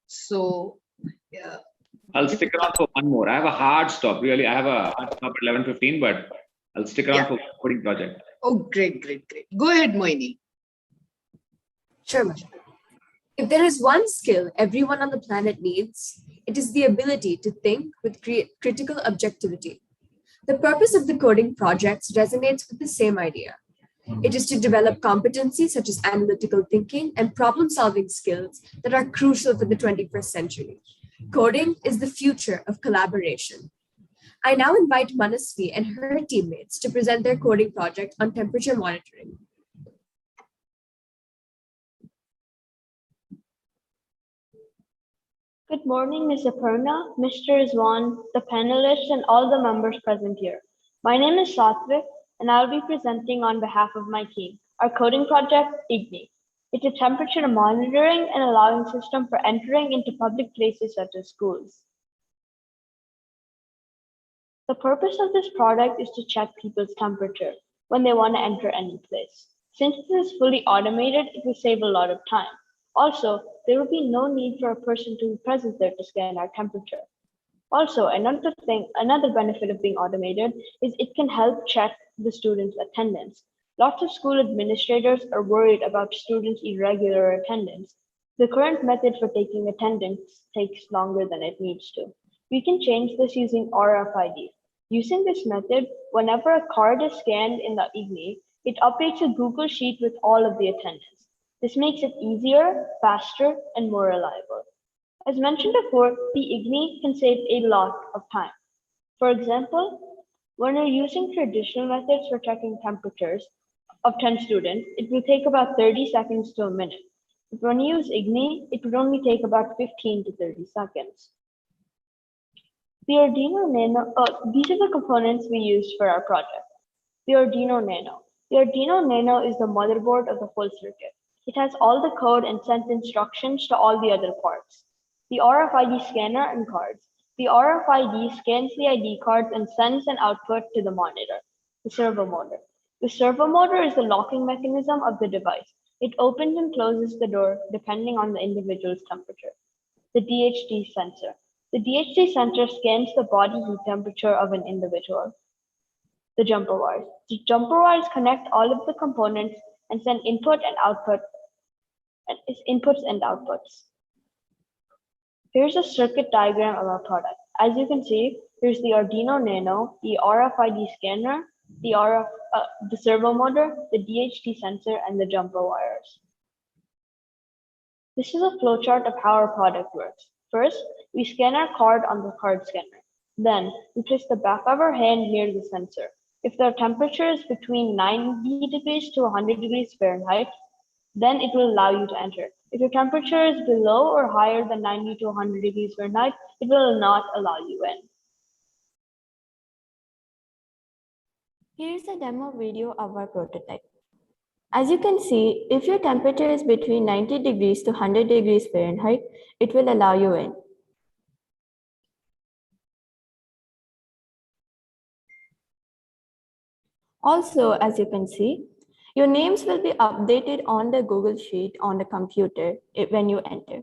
So
I'll stick around for one more. I have a hard stop. Really, I have a hard stop at 11:15, but I'll stick around for one coding project.
Oh, great. Go ahead, Moini.
Sure, Masha. If there is one skill everyone on the planet needs, it is the ability to think with critical objectivity. The purpose of the coding projects resonates with the same idea. It is to develop competencies such as analytical thinking and problem-solving skills that are crucial for the 21st century. Coding is the future of collaboration. I now invite Manasvi and her teammates to present their coding project on temperature monitoring.
Good morning, Ms. Aparna, Mr. Rizwan, the panelists, and all the members present here. My name is Satvik, and I'll be presenting on behalf of my team, our coding project, IGNI. It's a temperature monitoring and allowing system for entering into public places such as schools. The purpose of this product is to check people's temperature when they want to enter any place. Since this is fully automated, it will save a lot of time. Also, there will be no need for a person to be present there to scan our temperature. Also, another benefit of being automated is it can help check the students' attendance. Lots of school administrators are worried about students' irregular attendance. The current method for taking attendance takes longer than it needs to. We can change this using RFID. Using this method, whenever a card is scanned in the IGNI, it updates a Google Sheet with all of the attendance. This makes it easier, faster, and more reliable. As mentioned before, the IGNI can save a lot of time. For example, when you're using traditional methods for checking temperatures of 10 students, it will take about 30 seconds to a minute. But when you use IGNI, it would only take about 15 to 30 seconds. The Arduino Nano, these are the components we used for our project. The Arduino Nano. The Arduino Nano is the motherboard of the full circuit. It has all the code and sends instructions to all the other parts. The RFID scanner and cards. The RFID scans the ID cards and sends an output to the monitor, the servo motor. The servo motor is the locking mechanism of the device. It opens and closes the door depending on the individual's temperature. The DHT sensor. The DHT sensor scans the body heat temperature of an individual. The jumper wires. The jumper wires connect all of the components and send input and output, and its inputs and outputs. Here's a circuit diagram of our product. As you can see, here's the Arduino Nano, the RFID scanner, the servo motor, the DHT sensor, and the jumper wires. This is a flowchart of how our product works. First, we scan our card on the card scanner. Then, we place the back of our hand near the sensor. If the temperature is between 90 degrees to 100 degrees Fahrenheit, then it will allow you to enter. If your temperature is below or higher than 90 to 100 degrees Fahrenheit, it will not allow you in.
Here's a demo video of our prototype. As you can see, if your temperature is between 90 degrees to 100 degrees Fahrenheit, it will allow you in. Also, as you can see, your names will be updated on the Google Sheet on the computer when you enter.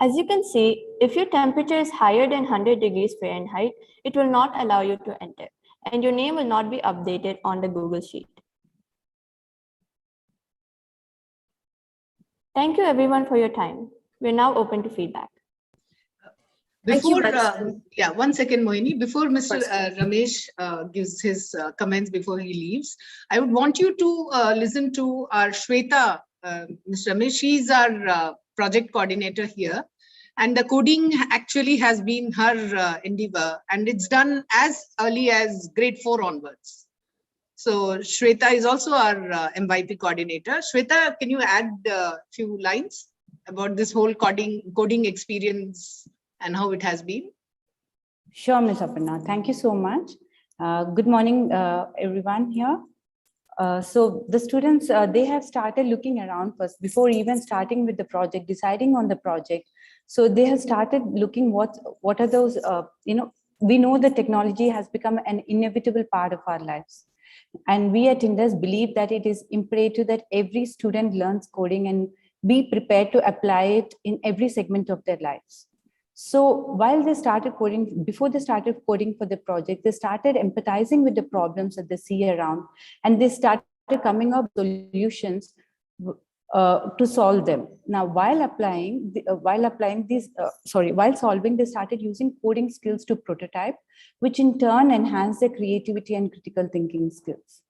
As you can see, if your temperature is higher than 100 degrees Fahrenheit, it will not allow you to enter, and your name will not be updated on the Google Sheet. Thank you everyone for your time. We're now open to feedback.
Before, one second, Mohini. Before Mr. Ramesh gives his comments before he leaves, I would want you to listen to our Shweta, Mr. Ramesh. She's our project coordinator here. And the coding actually has been her endeavor, and it's done as early as grade 4 onwards. So Shweta is also our MYP coordinator. Shweta, can you add a few lines about this whole coding experience and how it has been?
Sure, Ms. Aparna. Thank you so much. Good morning, everyone here. So the students, they have started looking around first before even starting with the project, deciding on the project. So they have started looking what are those, we know the technology has become an inevitable part of our lives. And we at Indus believe that it is imperative that every student learns coding and be prepared to apply it in every segment of their lives. So while they started coding, before they started coding for the project, they started empathizing with the problems that they see around, and they started coming up with solutions to solve them. Now, while solving, they started using coding skills to prototype, which in turn enhanced their creativity and critical thinking skills.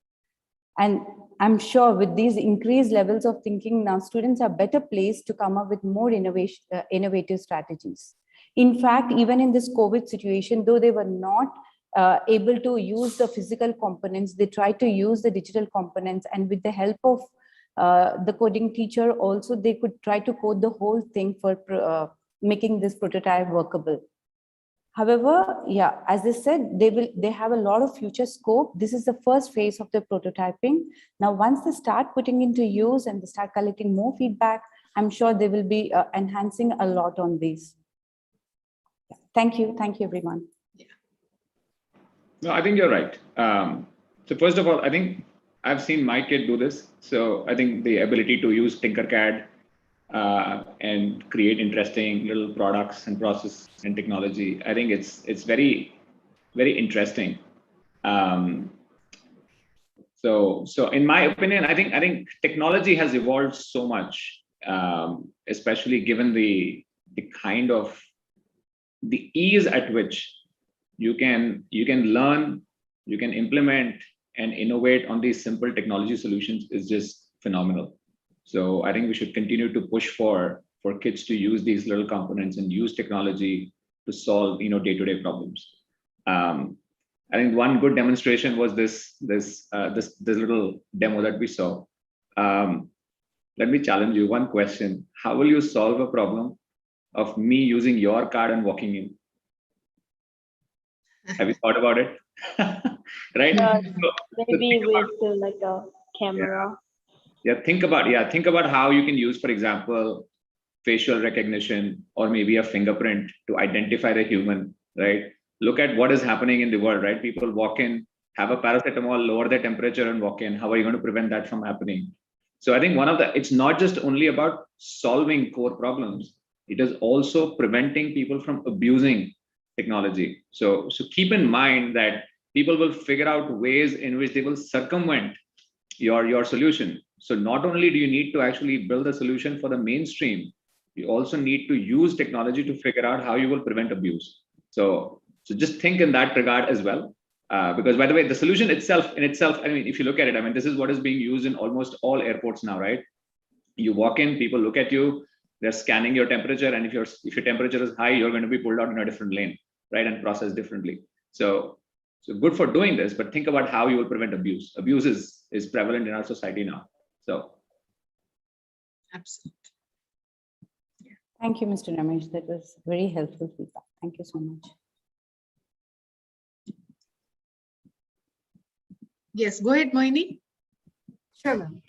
And I'm sure with these increased levels of thinking, now students are better placed to come up with more innovative strategies. In fact, even in this COVID situation, though they were not able to use the physical components, they tried to use the digital components, and with the help of the coding teacher also, they could try to code the whole thing for making this prototype workable. However, yeah, as I said, they have a lot of future scope. This is the first phase of the prototyping. Now, once they start putting into use and they start collecting more feedback, I'm sure they will be enhancing a lot on these. Thank you, everyone.
No, I think you're right. So first of all, I think I've seen my kid do this. So I think the ability to use Tinkercad and create interesting little products and process and technology, I think it's very, very interesting. So in my opinion, I think technology has evolved so much especially given the kind of the ease at which you can learn, you can implement and innovate on these simple technology solutions is just phenomenal. So I think we should continue to push for kids to use these little components and use technology to solve day-to-day problems. I think one good demonstration was this little demo that we saw. Let me challenge you one question. How will you solve a problem of me using your card and walking in? Have you thought about it? Right?
Maybe with like a camera.
Think about how you can use, for example, facial recognition or maybe a fingerprint to identify the human, right? Look at what is happening in the world, right? People walk in, have a paracetamol, lower their temperature and walk in. How are you going to prevent that from happening? So I think it's not just only about solving core problems, it is also preventing people from abusing technology. So keep in mind that people will figure out ways in which they will circumvent your solution. So not only do you need to actually build a solution for the mainstream, you also need to use technology to figure out how you will prevent abuse. So just think in that regard as well. Because by the way, the solution itself, I mean, if you look at it, I mean, this is what is being used in almost all airports now, right? You walk in, people look at you, they're scanning your temperature, and if your temperature is high, you're going to be pulled out in a different lane, right, and processed differently. So good for doing this, but think about how you will prevent abuse. Abuse is prevalent in our society now. So
absolutely.
Thank you, Mr. Ramesh. That was very helpful feedback. Thank you so much.
Yes, go ahead, Moini.
Sure, ma'am.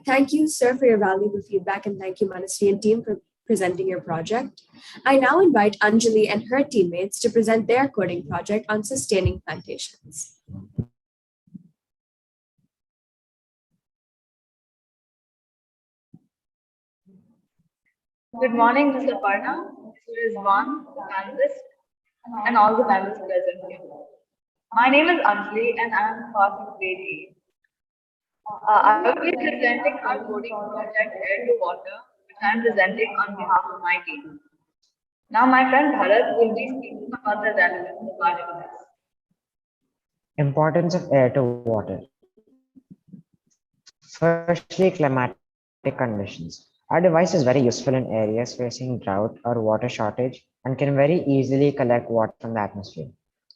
Thank you, sir, for your valuable feedback, and thank you, Manasvi and team, for presenting your project. I now invite Anjali and her teammates to present their coding project on sustaining plantations.
Good morning, Mr. Parna, Mr. Rizwan, the panelists, and all the members present here. My name is Anjali, and I am part of grade 8. I will be presenting our coding project Air to Water, which I am presenting on behalf of my team. Now, my friend Bharat will be speaking about the relevance of our device.
Importance of air to water. Firstly, climatic conditions. Our device is very useful in areas facing drought or water shortage and can very easily collect water from the atmosphere.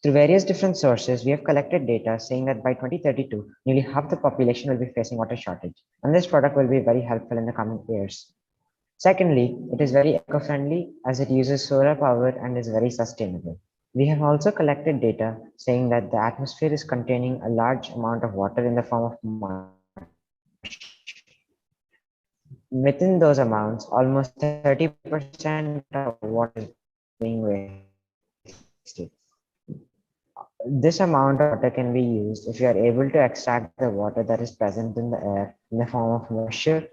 Through various different sources, we have collected data saying that by 2032, nearly half the population will be facing water shortage, and this product will be very helpful in the coming years. Secondly, it is very eco-friendly as it uses solar power and is very sustainable. We have also collected data saying that the atmosphere is containing a large amount of water in the form of mush. Within those amounts, almost 30% of water is being wasted. This amount of water can be used if you are able to extract the water that is present in the air in the form of moisture.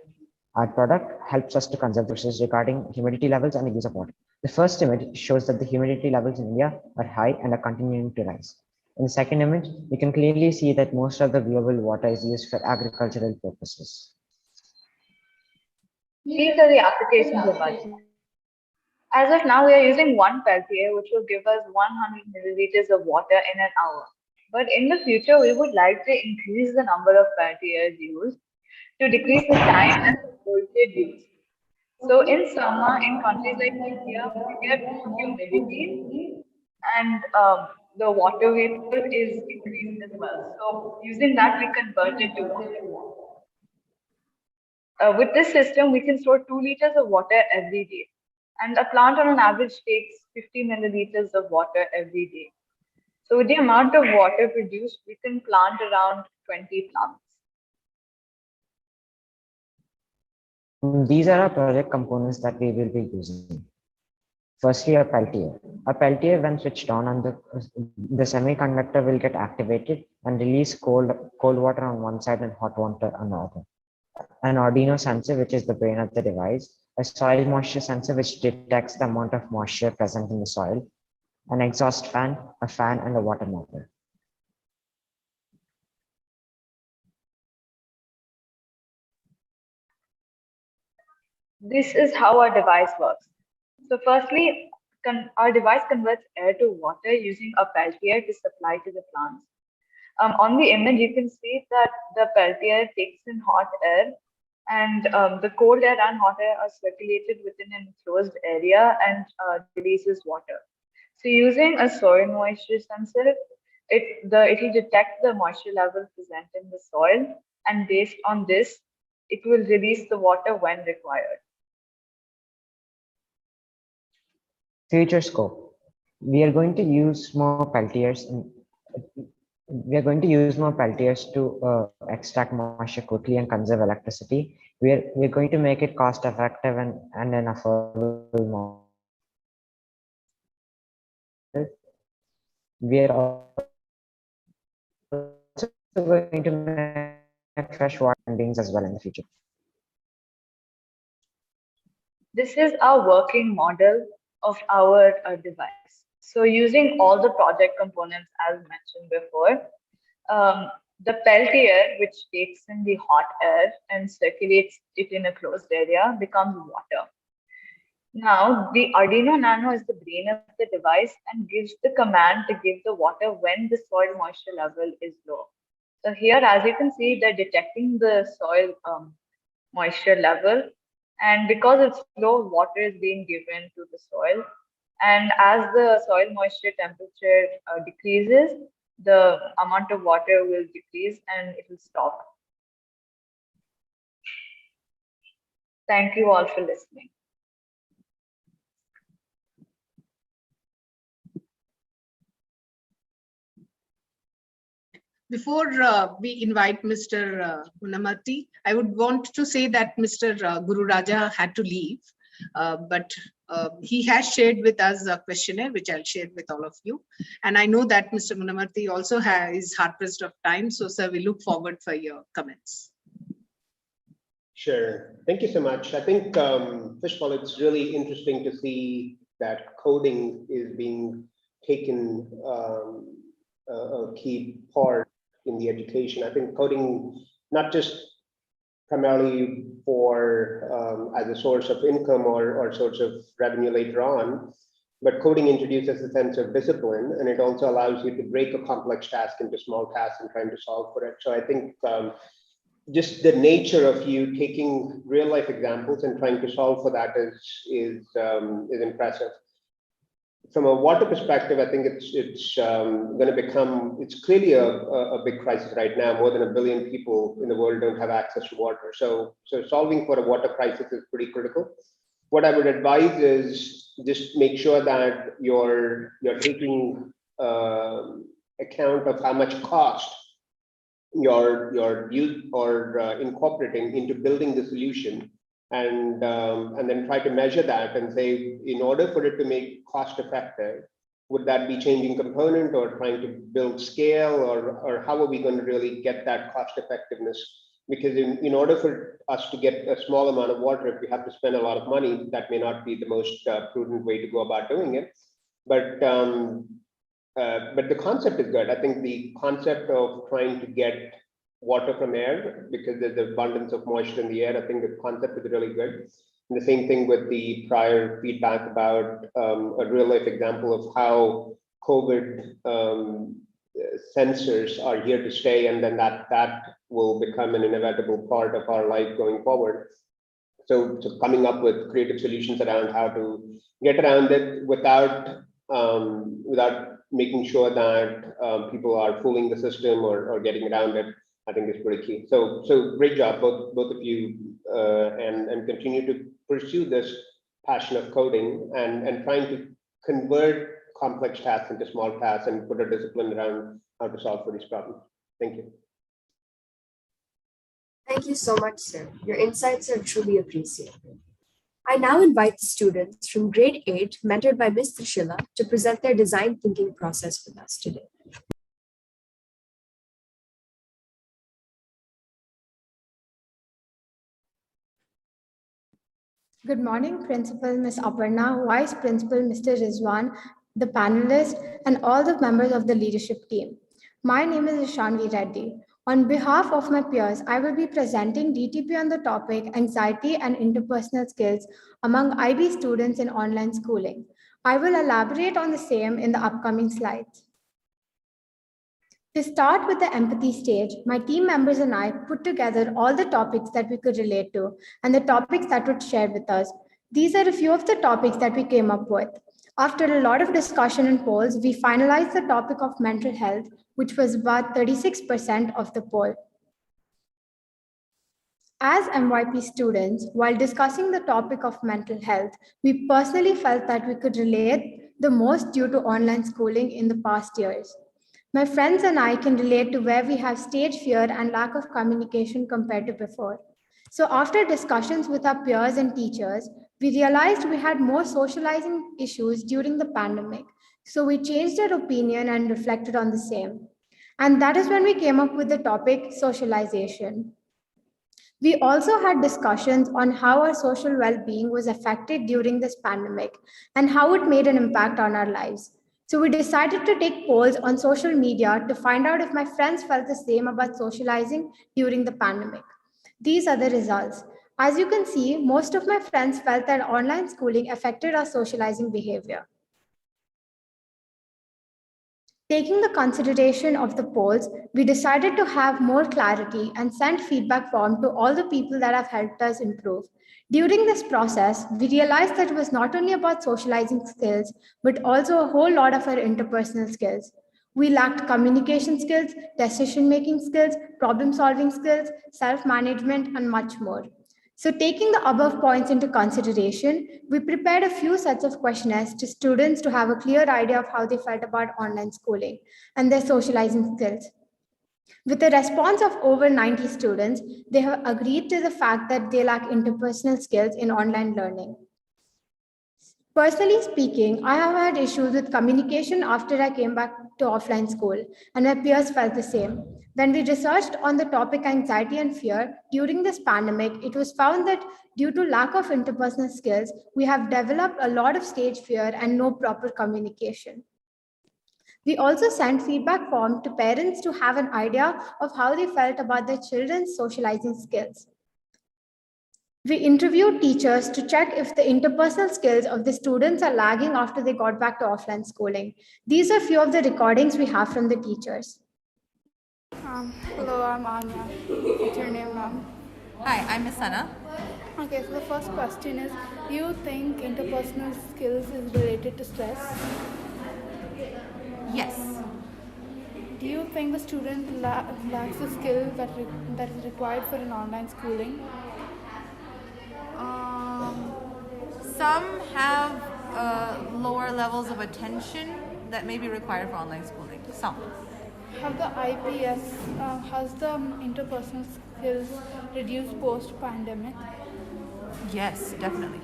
Our product helps us to conserve resources regarding humidity levels and the use of water. The first image shows that the humidity levels in India are high and are continuing to rise. In the second image, you can clearly see that most of the viewable water is used for agricultural purposes.
These are the applications of budget. As of now, we are using one Peltier, which will give us 100 milliliters of water in an hour. But in the future, we would like to increase the number of Peltiers used to decrease the time and the voltage used. So in summer, in countries like India, we get more humidity and the water vapor is increased as well. So using that, we convert it to water. With this system, we can store 2 liters of water every day. And a plant on an average takes 50 milliliters of water every day. So with the amount of water produced, we can plant around 20 plants.
These are our project components that we will be using. Firstly, a Peltier. A Peltier, when switched on, the semiconductor will get activated and release cold water on one side and hot water on the other. An Arduino sensor, which is the brain of the device, a soil moisture sensor, which detects the amount of moisture present in the soil, an exhaust fan, a fan, and a water motor.
This is how our device works. So firstly, our device converts air to water using a peltier to supply to the plants. On the image, you can see that the peltier takes in hot air, and the cold air and hot air are circulated within an enclosed area and releases water. So using a soil moisture sensor, it will detect the moisture level present in the soil, and based on this, it will release the water when required.
Future scope. We are going to use more peltiers to extract moisture quickly and conserve electricity. We're going to make it cost effective and an affordable model. We are also going to make fresh water beings as well in the future.
This is our working model of our device. So using all the project components as mentioned before, the peltier, which takes in the hot air and circulates it in a closed area, becomes water. Now, the Arduino Nano is the brain of the device and gives the command to give the water when the soil moisture level is low. So here, as you can see, they're detecting the soil moisture level, and because it's low, water is being given to the soil. And as the soil moisture temperature decreases, the amount of water will decrease and it will stop. Thank you all for listening.
Before we invite Mr. Unamati, I would want to say that Mr. Guru Raja had to leave, but he has shared with us a questionnaire, which I'll share with all of you. And I know that Mr. Unamati also is hard pressed of time. So, sir, we look forward for your comments.
Sure. Thank you so much. I think, first of all, it's really interesting to see that coding is being taken a key part in the education. I think coding, not just primarily for as a source of income or source of revenue later on, but coding introduces a sense of discipline, and it also allows you to break a complex task into small tasks and trying to solve for it. So I think just the nature of you taking real life examples and trying to solve for that is impressive. From a water perspective, I think it's going to become, it's clearly a big crisis right now. More than 1 billion people in the world don't have access to water. So solving for a water crisis is pretty critical. What I would advise is just make sure that you're taking account of how much cost you're incorporating into building the solution, and then try to measure that and say, in order for it to make cost effective, would that be changing component or trying to build scale, or how are we going to really get that cost effectiveness? Because in order for us to get a small amount of water, if we have to spend a lot of money, that may not be the most prudent way to go about doing it. But the concept is good. I think the concept of trying to get water from air, because there's an abundance of moisture in the air, I think the concept is really good. And the same thing with the prior feedback about a real life example of how COVID sensors are here to stay, and then that will become an inevitable part of our life going forward. So coming up with creative solutions around how to get around it without making sure that people are fooling the system or getting around it, I think is pretty key. So great job, both of you, and continue to pursue this passion of coding and trying to convert complex tasks into small tasks and put a discipline around how to solve for these problems. Thank you.
Thank you so much, sir. Your insights are truly appreciated. I now invite the students from grade 8, mentored by Ms. Trishila, to present their design thinking process with us today.
Good morning, Principal Ms. Aparna, Vice Principal Mr. Rizwan, the panelists, and all the members of the leadership team. My name is Ishanvi Reddy. On behalf of my peers, I will be presenting DTP on the topic Anxiety and Interpersonal Skills among IB students in online schooling. I will elaborate on the same in the upcoming slides. To start with the empathy stage, my team members and I put together all the topics that we could relate to and the topics that would share with us. These are a few of the topics that we came up with. After a lot of discussion and polls, we finalized the topic of mental health, which was about 36% of the poll. As MYP students, while discussing the topic of mental health, we personally felt that we could relate the most due to online schooling in the past years. My friends and I can relate to where we have stage fear and lack of communication compared to before. So after discussions with our peers and teachers, we realized we had more socializing issues during the pandemic. So we changed our opinion and reflected on the same. And that is when we came up with the topic socialization. We also had discussions on how our social well-being was affected during this pandemic and how it made an impact on our lives. So we decided to take polls on social media to find out if my friends felt the same about socializing during the pandemic. These are the results. As you can see, most of my friends felt that online schooling affected our socializing behavior. Taking the consideration of the polls, we decided to have more clarity and send feedback form to all the people that have helped us improve. During this process, we realized that it was not only about socializing skills, but also a whole lot of our interpersonal skills. We lacked communication skills, decision-making skills, problem-solving skills, self-management, and much more. So taking the above points into consideration, we prepared a few sets of questionnaires to students to have a clear idea of how they felt about online schooling and their socializing skills. With a response of over 90 students, they have agreed to the fact that they lack interpersonal skills in online learning. Personally speaking, I have had issues with communication after I came back to offline school, and my peers felt the same. When we researched on the topic anxiety and fear during this pandemic, it was found that due to lack of interpersonal skills, we have developed a lot of stage fear and no proper communication. We also sent feedback form to parents to have an idea of how they felt about their children's socializing skills. We interviewed teachers to check if the interpersonal skills of the students are lagging after they got back to offline schooling. These are few of the recordings we have from the teachers.
Hello, I'm Anya. What's your name, ma'am?
Hi, I'm Miss Sana.
Okay, so the first question is, do you think interpersonal skills is related to stress?
Yes.
Do you think the student lacks the skill that is required for an online schooling?
Some have lower levels of attention that may be required for online schooling. Some.
Have the IPS, has the interpersonal skills reduced post-pandemic?
Yes, definitely.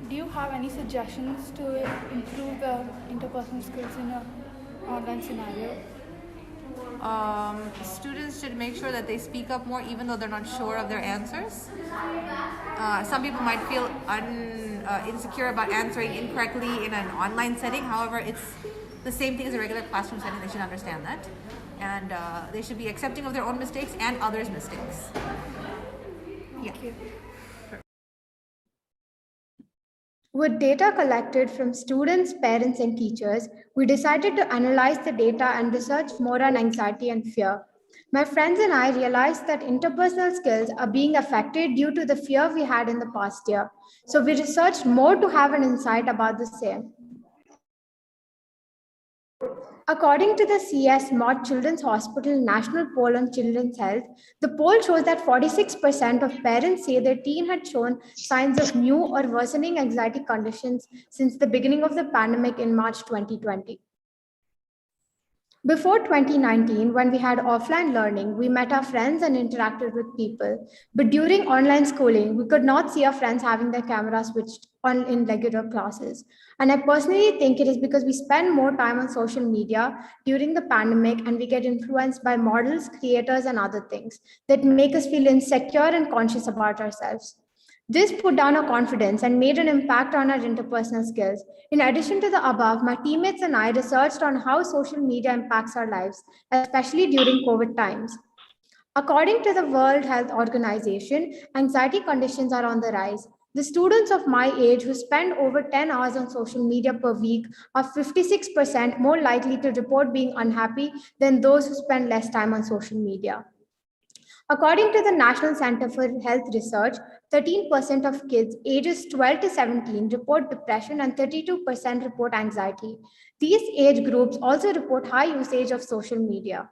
Do you have any suggestions to improve the interpersonal skills in an online scenario?
Students should make sure that they speak up more even though they're not sure of their answers. Some people might feel insecure about answering incorrectly in an online setting. However, it's the same thing as a regular classroom setting. They should understand that. And they should be accepting of their own mistakes and others' mistakes. Yeah.
Thank you.
With data collected from students, parents, and teachers, we decided to analyze the data and research more on anxiety and fear. My friends and I realized that interpersonal skills are being affected due to the fear we had in the past year. So we researched more to have an insight about the same. According to the CS Mott Children's Hospital National Poll on Children's Health, the poll shows that 46% of parents say their teen had shown signs of new or worsening anxiety conditions since the beginning of the pandemic in March 2020. Before 2019, when we had offline learning, we met our friends and interacted with people. But during online schooling, we could not see our friends having their cameras switched on in regular classes. And I personally think it is because we spend more time on social media during the pandemic and we get influenced by models, creators, and other things that make us feel insecure and conscious about ourselves. This put down our confidence and made an impact on our interpersonal skills. In addition to the above, my teammates and I researched on how social media impacts our lives, especially during COVID times. According to the World Health Organization, anxiety conditions are on the rise. The students of my age who spend over 10 hours on social media per week are 56% more likely to report being unhappy than those who spend less time on social media. According to the National Center for Health Research, 13% of kids ages 12 to 17 report depression and 32% report anxiety. These age groups also report high usage of social media.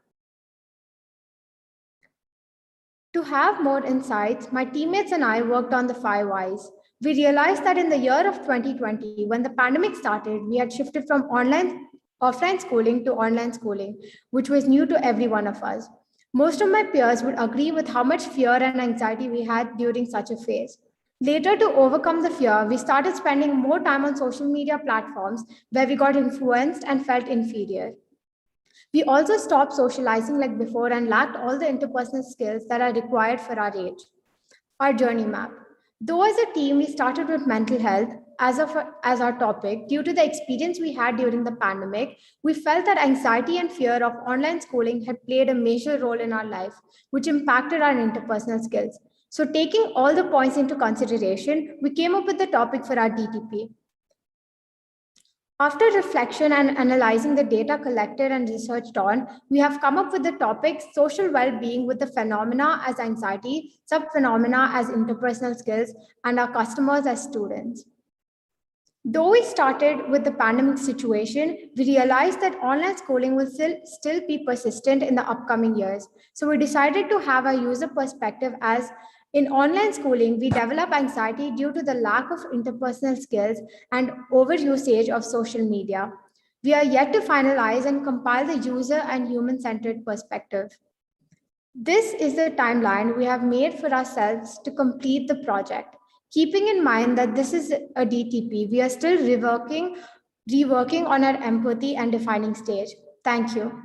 To have more insights, my teammates and I worked on the 5 whys. We realized that in the year of 2020, when the pandemic started, we had shifted from offline schooling to online schooling, which was new to every one of us. Most of my peers would agree with how much fear and anxiety we had during such a phase. Later, to overcome the fear, we started spending more time on social media platforms where we got influenced and felt inferior. We also stopped socializing like before and lacked all the interpersonal skills that are required for our age. Our journey map. Though as a team, we started with mental health as our topic, due to the experience we had during the pandemic, we felt that anxiety and fear of online schooling had played a major role in our life, which impacted our interpersonal skills. So taking all the points into consideration, we came up with the topic for our DTP. After reflection and analyzing the data collected and researched on, we have come up with the topic social well-being with the phenomena as anxiety, sub-phenomena as interpersonal skills, and our customers as students. Though we started with the pandemic situation, we realized that online schooling will still be persistent in the upcoming years. So we decided to have a user perspective as in online schooling, we develop anxiety due to the lack of interpersonal skills and overusage of social media. We are yet to finalize and compile the user and human-centered perspective. This is the timeline we have made for ourselves to complete the project. Keeping in mind that this is a DTP, we are still reworking on our empathy and defining stage. Thank you.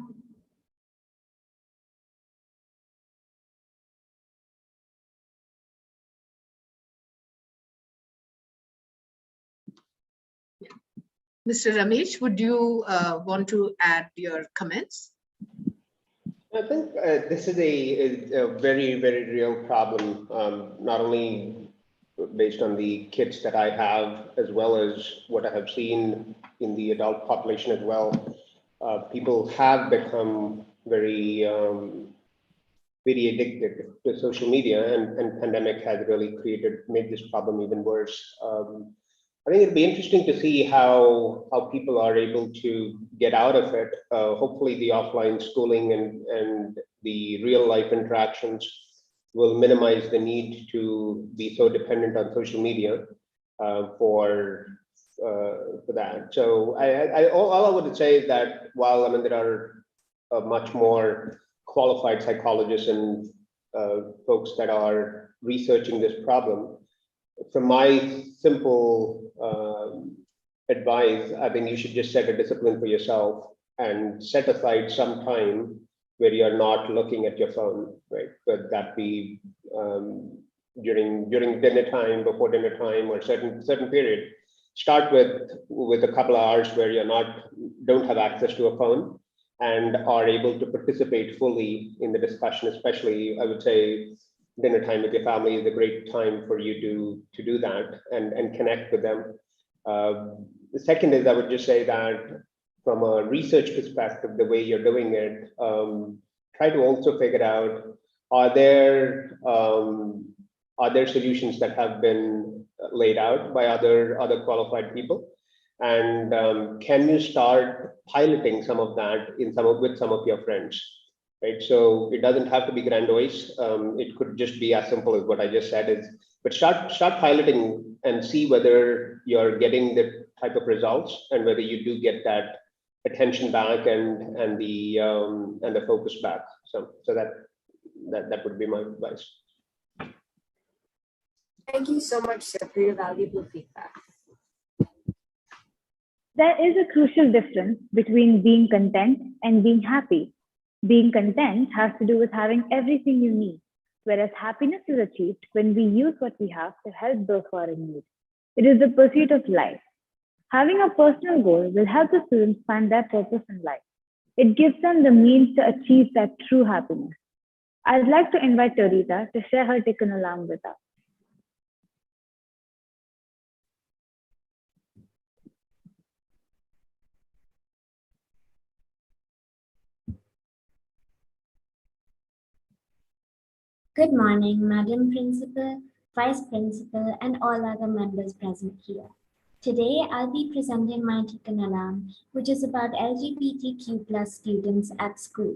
Mr. Ramesh, would you want to add your comments?
I think this is a very, very real problem, not only based on the kids that I have, as well as what I have seen in the adult population as well. People have become very, very addicted to social media, and pandemic has really made this problem even worse. I think it'd be interesting to see how people are able to get out of it. Hopefully the offline schooling and the real life interactions will minimize the need to be so dependent on social media for that. So all I would say is that while there are much more qualified psychologists and folks that are researching this problem, from my simple advice, I think you should just set a discipline for yourself and set aside some time where you're not looking at your phone, right? Could that be during dinner time, before dinner time, or certain period? Start with a couple of hours where don't have access to a phone and are able to participate fully in the discussion. Especially, I would say, dinner time with your family is a great time for you to do that and connect with them. The second is, I would just say that from a research perspective, the way you're doing it, try to also figure out, are there solutions that have been laid out by other qualified people? And can you start piloting some of that with some of your friends? Right, so it doesn't have to be grandiose. It could just be as simple as what I just said. But start piloting and see whether you're getting the type of results and whether you do get that attention back and the focus back. So that would be my advice.
Thank you so much, sir, for your valuable feedback.
There is a crucial difference between being content and being happy. Being content has to do with having everything you need. whereas happiness is achieved when we use what we have to help those who are in need. It is the pursuit of life. Having a personal goal will help the students find their purpose in life. It gives them the means to achieve that true happiness. I'd like to invite Torita to share her take on alarm with us.
Good morning, Madam Principal, Vice Principal, and all other members present here. Today, I'll be presenting my Tikkun Alarm, which is about LGBTQ plus students at school.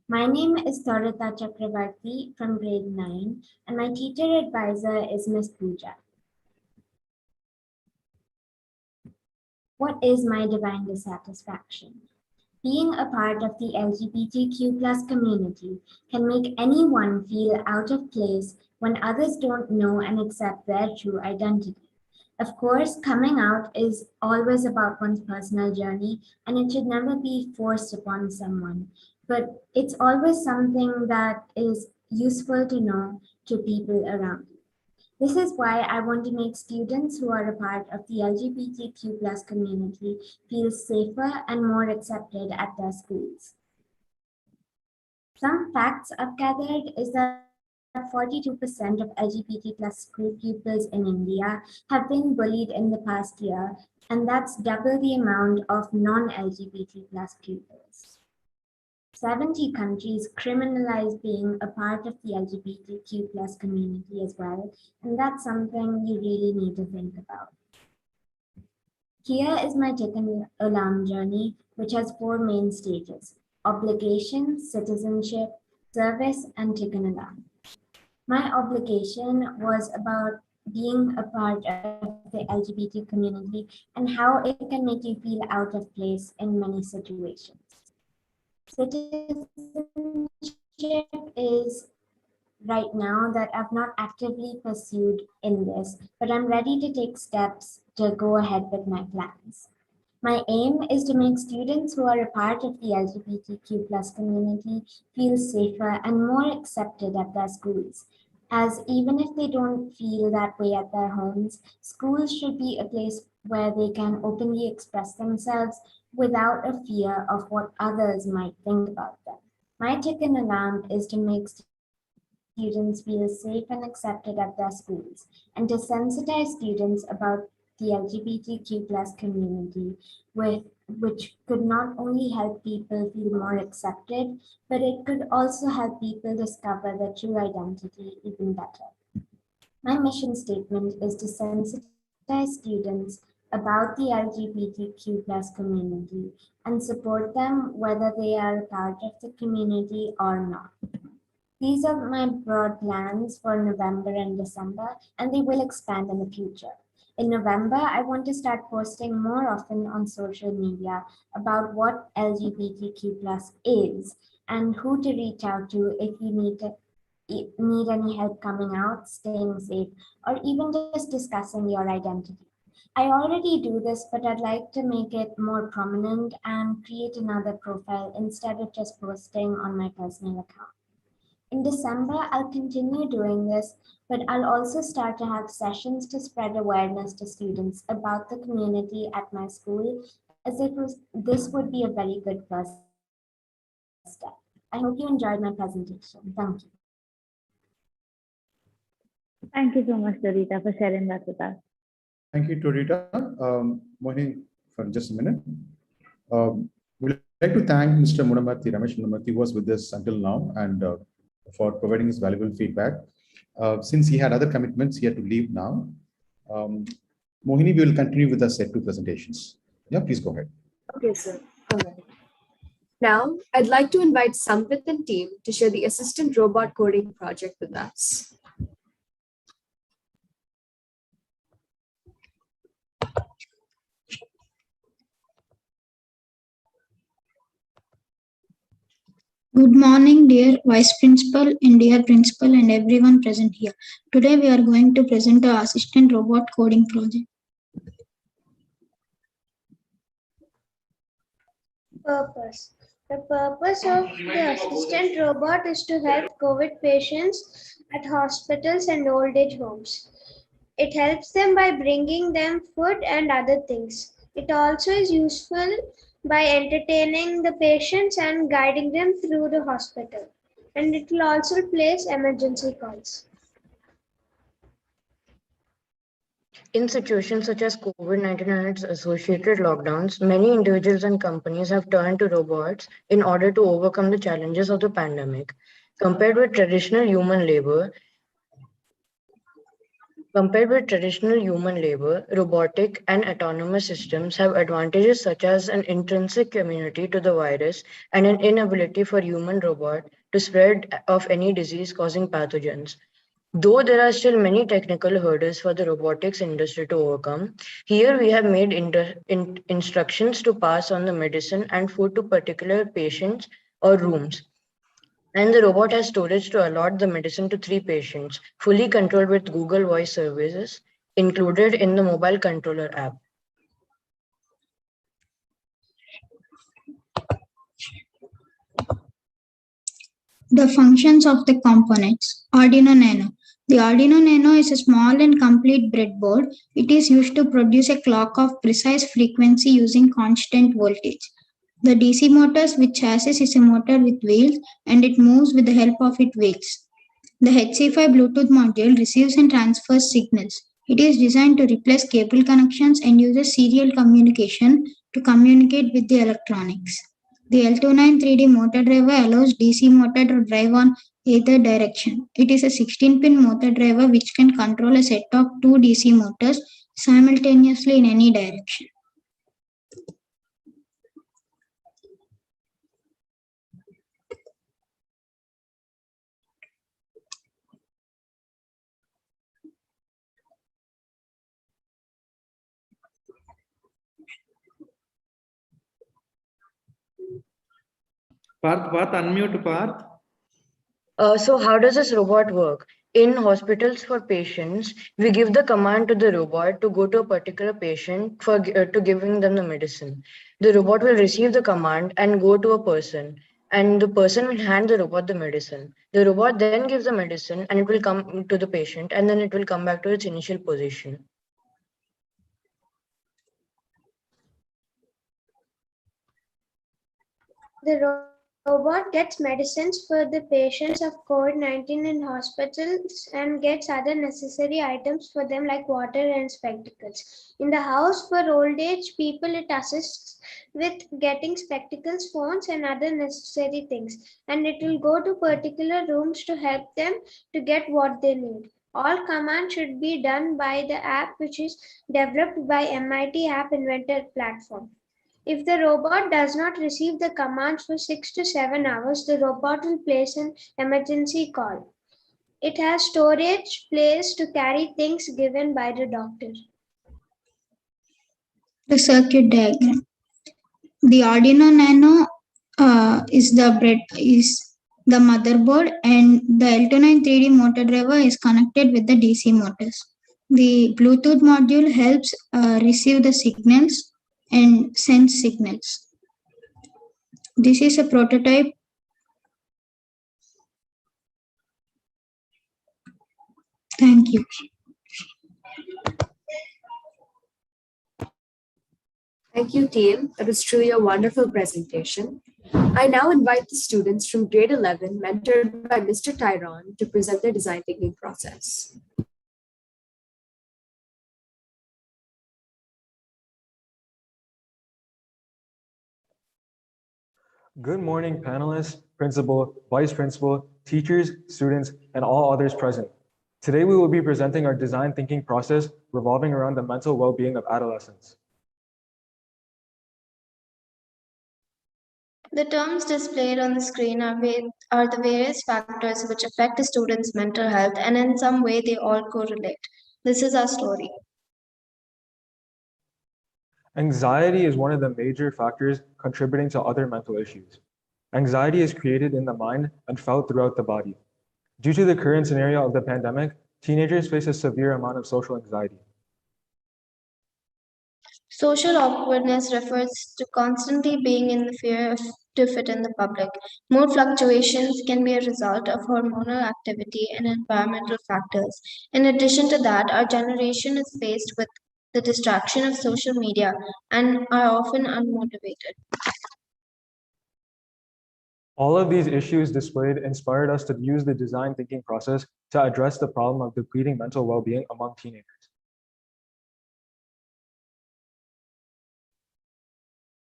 My name is Torita Chakravarti from grade 9, and my teacher advisor is Miss Pooja. What is my divine dissatisfaction? Being a part of the LGBTQ plus community can make anyone feel out of place when others don't know and accept their true identity. Of course, coming out is always about one's personal journey and it should never be forced upon someone, but it's always something that is useful to know to people around you. This is why I want to make students who are a part of the LGBTQ plus community feel safer and more accepted at their schools. Some facts I've gathered is that 42% of LGBT plus school pupils in India have been bullied in the past year, and that's double the amount of non-LGBT plus pupils. 70 countries criminalize being a part of the LGBTQ plus community as well, and that's something you really need to think about. Here is my Tikkun Alarm journey, which has 4 main stages: obligation, citizenship, service, and Tikkun Alarm. My obligation was about being a part of the LGBT community and how it can make you feel out of place in many situations. Citizenship is right now that I've not actively pursued in this, but I'm ready to take steps to go ahead with my plans. My aim is to make students who are a part of the LGBTQ plus community feel safer and more accepted at their schools, as even if they don't feel that way at their homes, schools should be a place where they can openly express themselves without a fear of what others might think about them. My Tikkun Alarm is to make students feel safe and accepted at their schools, and to sensitize students about the LGBTQ plus community, which could not only help people feel more accepted, but it could also help people discover their true identity even better. My mission statement is to sensitize students about the LGBTQ plus community and support them whether they are a part of the community or not. These are my broad plans for November and December, and they will expand in the future. In November, I want to start posting more often on social media about what LGBTQ plus is and who to reach out to if you need any help coming out, staying safe, or even just discussing your identity. I already do this, but I'd like to make it more prominent and create another profile instead of just posting on my personal account. In December, I'll continue doing this, but I'll also start to have sessions to spread awareness to students about the community at my school, as this would be a very good first step. I hope you enjoyed my presentation. Thank you.
Thank you so much, Dorita, for sharing that with us.
Thank you, Dorita. Mohini, for just a minute. We'd like to thank Mr. Munamati, Ramesh Munamati, who was with us until now, and for providing his valuable feedback. Since he had other commitments, he had to leave now. Mohini, we will continue with the set 2 presentations. Yeah, please go ahead.
Okay, sir. All right. Now, I'd like to invite Sampit and team to share the assistant robot coding project with us.
Good morning, dear Vice Principal and dear Principal and everyone present here. Today we are going to present our assistant robot coding project.
Purpose.
The purpose of the assistant robot is to help COVID patients at hospitals and old age homes. It helps them by bringing them food and other things. It also is useful by entertaining the patients and guiding them through the hospital. And it will also place emergency calls.
In situations such as COVID-19 and its associated lockdowns, many individuals and companies have turned to robots in order to overcome the challenges of the pandemic. Compared with traditional human labor, robotic and autonomous systems have advantages such as an intrinsic immunity to the virus and an inability for human robot to spread of any disease-causing pathogens. Though there are still many technical hurdles for the robotics industry to overcome, here we have made instructions to pass on the medicine and food to particular patients or rooms. And the robot has storage to allot the medicine to 3 patients, fully controlled with Google Voice services included in the mobile controller app.
The functions of the components. Arduino Nano. The Arduino Nano is a small and complete breadboard. It is used to produce a clock of precise frequency using constant voltage. The DC motors with chassis is a motor with wheels and it moves with the help of its wheels. The HC5 Bluetooth module receives and transfers signals. It is designed to replace cable connections and uses serial communication to communicate with the electronics. The L29 3D motor driver allows DC motor to drive on either direction. It is a 16-pin motor driver which can control a set of 2 DC motors simultaneously in any direction.
Parth, unmute Parth.
So how does this robot work? In hospitals for patients, we give the command to the robot to go to a particular patient for to giving them the medicine. The robot will receive the command and go to a person, and the person will hand the robot the medicine. The robot then gives the medicine and it will come to the patient, and then it will come back to its initial position.
The robot gets medicines for the patients of COVID-19 in hospitals and gets other necessary items for them like water and spectacles. In the house for old age people, it assists with getting spectacles, phones and other necessary things. And it will go to particular rooms to help them to get what they need. All commands should be done by the app which is developed by MIT App Inventor platform. If the robot does not receive the commands for 6 to 7 hours, the robot will place an emergency call. It has storage place to carry things given by the doctor.
The circuit diagram. The Arduino Nano is the motherboard, and the L29 3D motor driver is connected with the DC motors. The Bluetooth module helps receive the signals and sends signals. This is a prototype. Thank you.
Thank you, team. That was truly a wonderful presentation. I now invite the students from grade 11, mentored by Mr. Tyrone, to present their design thinking process.
Good morning, panelists, principal, vice principal, teachers, students, and all others present. Today, we will be presenting our design thinking process revolving around the mental well-being of adolescents.
The terms displayed on the screen are the various factors which affect a student's mental health, and in some way they all correlate. This is our story.
Anxiety is one of the major factors contributing to other mental issues. Anxiety is created in the mind and felt throughout the body. Due to the current scenario of the pandemic, teenagers face a severe amount of social anxiety.
Social awkwardness refers to constantly being in the fear of to fit in the public. Mood fluctuations can be a result of hormonal activity and environmental factors. In addition to that, our generation is faced with the distraction of social media and are often unmotivated.
All of these issues displayed inspired us to use the design thinking process to address the problem of depleting mental well-being among teenagers.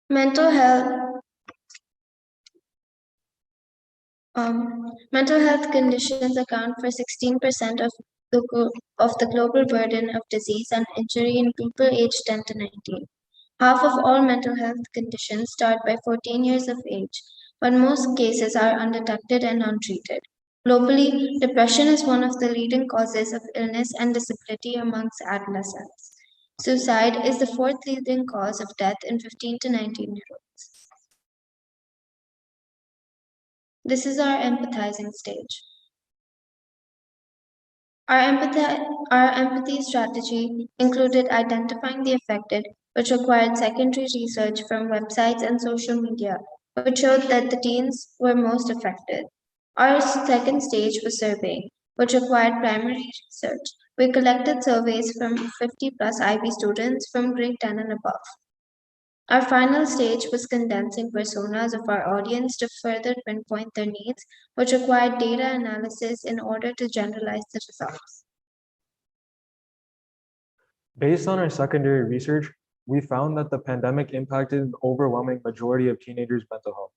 Mental health conditions account for 16% of the global burden of disease and injury in people aged 10 to 19. Half of all mental health conditions start by 14 years of age, but most cases are undetected and untreated. Globally, depression is one of the leading causes of illness and disability amongst adolescents. Suicide is the fourth leading cause of death in 15 to 19-year-olds. This is our empathizing stage. Our empathy strategy included identifying the affected, which required secondary research from websites and social media, which showed that the teens were most affected. Our second stage was surveying, which required primary research. We collected surveys from 50 plus IB students from grade 10 and above. Our final stage was condensing personas of our audience to further pinpoint their needs, which required data analysis in order to generalize the results.
Based on our secondary research, we found that the pandemic impacted the overwhelming majority of teenagers' mental health.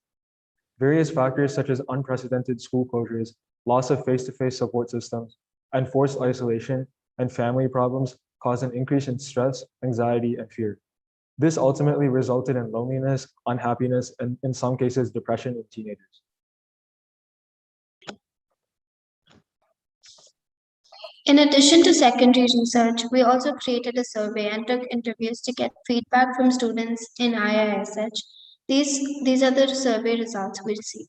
Various factors such as unprecedented school closures, loss of face-to-face support systems, enforced isolation, and family problems caused an increase in stress, anxiety, and fear. This ultimately resulted in loneliness, unhappiness, and in some cases, depression in teenagers.
In addition to secondary research, we also created a survey and took interviews to get feedback from students in IISH. These are the survey results we received.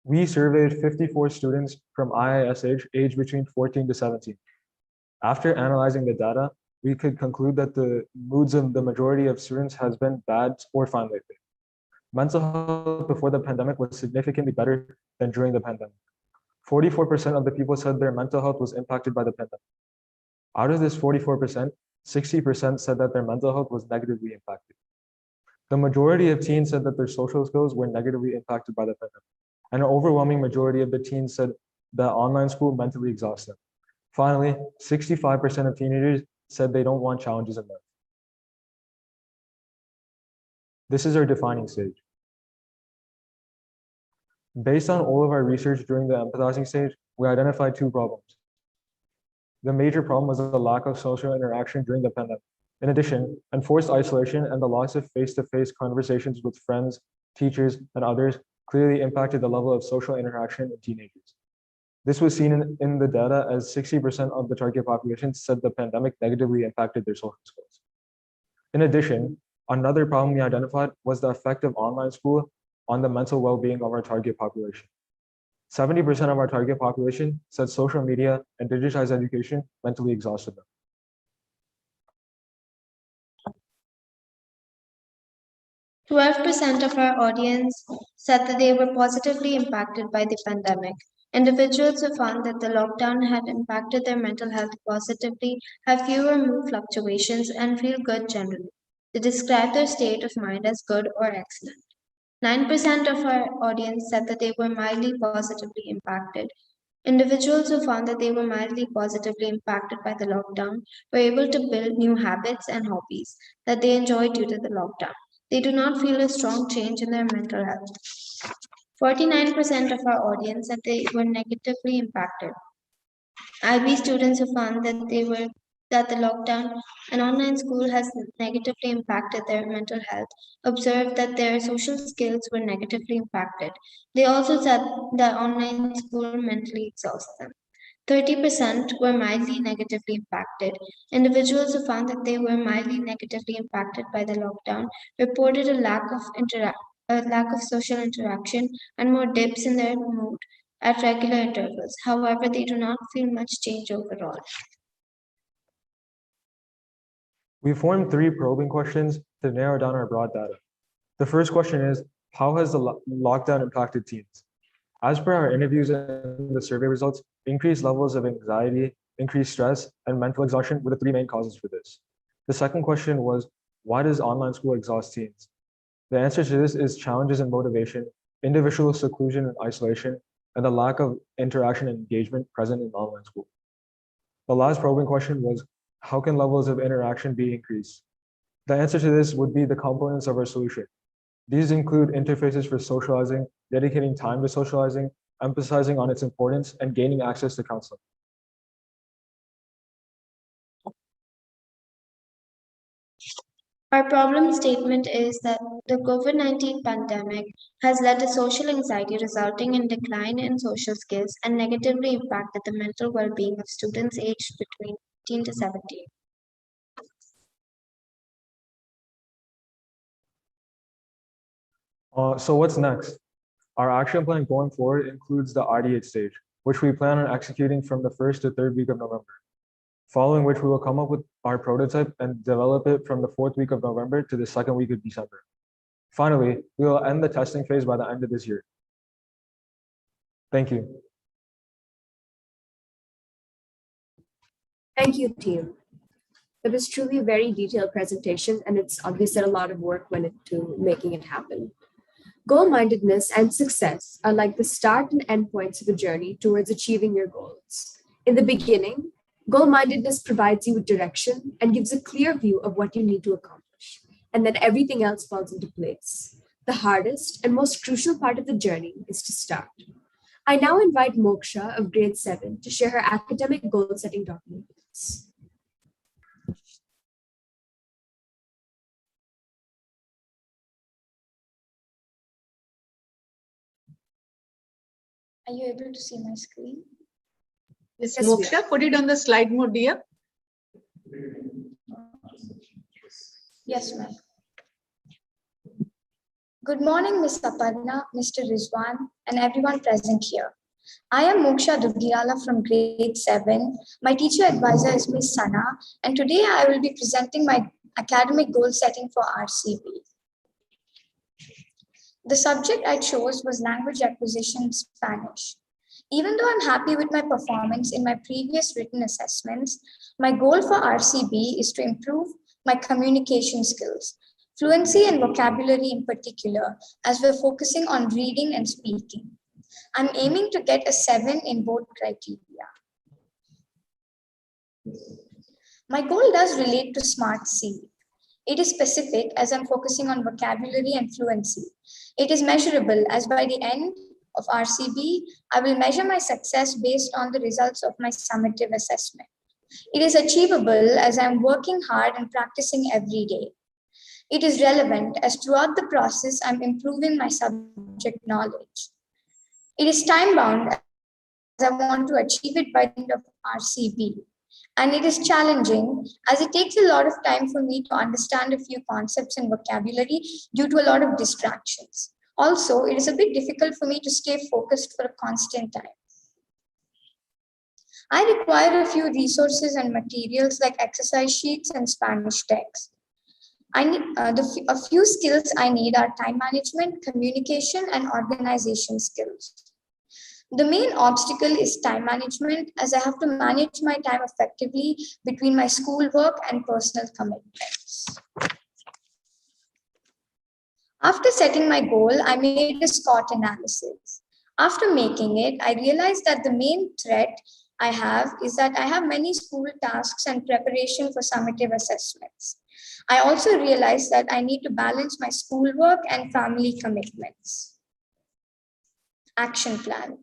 We surveyed 54 students from IISH aged between 14 to 17. After analyzing the data, we could conclude that the moods of the majority of students has been bad or fine lately. Mental health before the pandemic was significantly better than during the pandemic. 44% of the people said their mental health was impacted by the pandemic. Out of this 44%, 60% said that their mental health was negatively impacted. The majority of teens said that their social skills were negatively impacted by the pandemic. And an overwhelming majority of the teens said that online school mentally exhausted them. Finally, 65% of teenagers said they don't want challenges in life. This is our defining stage. Based on all of our research during the empathizing stage, we identified two problems. The major problem was the lack of social interaction during the pandemic. In addition, enforced isolation and the loss of face-to-face conversations with friends, teachers, and others clearly impacted the level of social interaction in teenagers. This was seen in the data as 60% of the target population said the pandemic negatively impacted their social skills. In addition, another problem we identified was the effect of online school on the mental well-being of our target population. 70% of our target population said social media and digitized education mentally exhausted them.
12% of our audience said that they were positively impacted by the pandemic. Individuals who found that the lockdown had impacted their mental health positively have fewer mood fluctuations and feel good generally. They describe their state of mind as good or excellent. 9% of our audience said that they were mildly positively impacted. Individuals who found that they were mildly positively impacted by the lockdown were able to build new habits and hobbies that they enjoyed due to the lockdown. They do not feel a strong change in their mental health. 49% of our audience said they were negatively impacted. IB students who found that the lockdown and online school has negatively impacted their mental health observed that their social skills were negatively impacted. They also said that online school mentally exhausts them.
30% were mildly negatively impacted. Individuals who found that they were mildly negatively impacted by the lockdown reported a lack of social interaction and more dips in their mood at regular intervals. However, they do not feel much change overall.
We formed 3 probing questions to narrow down our broad data. The first question is, how has the lockdown impacted teens? As per our interviews and the survey results, increased levels of anxiety, increased stress, and mental exhaustion were the 3 main causes for this. The second question was, why does online school exhaust teens? The answer to this is challenges in motivation, individual seclusion and isolation, and the lack of interaction and engagement present in online school. The last probing question was, how can levels of interaction be increased? The answer to this would be the components of our solution. These include interfaces for socializing, dedicating time to socializing, emphasizing on its importance, and gaining access to counseling.
Our problem statement is that the COVID-19 pandemic has led to social anxiety resulting in decline in social skills and negatively impacted the mental well-being of students aged between 18 to 17.
So what's next? Our action plan going forward includes the ideate stage, which we plan on executing from the 1st to 3rd week of November, following which we will come up with our prototype and develop it from the 4th week of November to the 2nd week of December. Finally, we will end the testing phase by the end of this year. Thank you.
Thank you, team. It was truly a very detailed presentation, and it's obviously a lot of work went into making it happen. Goal-mindedness and success are like the start and end points of a journey towards achieving your goals. In the beginning, goal-mindedness provides you with direction and gives a clear view of what you need to accomplish, and then everything else falls into place. The hardest and most crucial part of the journey is to start. I now invite Moksha of grade 7 to share her academic goal-setting documents.
Are you able to see my screen?
Yes, Moksha, put it on the slide mode, dear.
Yes, ma'am. Good morning, Ms. Aparna, Mr. Rizwan, and everyone present here. I am Moksha Dugirala from grade 7. My teacher advisor is Ms. Sana, and today I will be presenting my academic goal setting for RCB. The subject I chose was language acquisition in Spanish. Even though I'm happy with my performance in my previous written assessments, my goal for RCB is to improve my communication skills, fluency and vocabulary in particular, as we're focusing on reading and speaking. I'm aiming to get a 7 in both criteria. My goal does relate to Smart C. It is specific as I'm focusing on vocabulary and fluency. It is measurable as by the end of RCB, I will measure my success based on the results of my summative assessment. It is achievable as I'm working hard and practicing every day. It is relevant as throughout the process, I'm improving my subject knowledge. It is time-bound as I want to achieve it by the end of RCB. And it is challenging as it takes a lot of time for me to understand a few concepts and vocabulary due to a lot of distractions. Also, it is a bit difficult for me to stay focused for a constant time. I require a few resources and materials like exercise sheets and Spanish text. I need, a few skills I need are time management, communication, and organization skills. The main obstacle is time management as I have to manage my time effectively between my schoolwork and personal commitments. After setting my goal, I made a SWOT analysis. After making it, I realized that the main threat I have is that I have many school tasks and preparation for summative assessments. I also realized that I need to balance my schoolwork and family commitments. Action plan.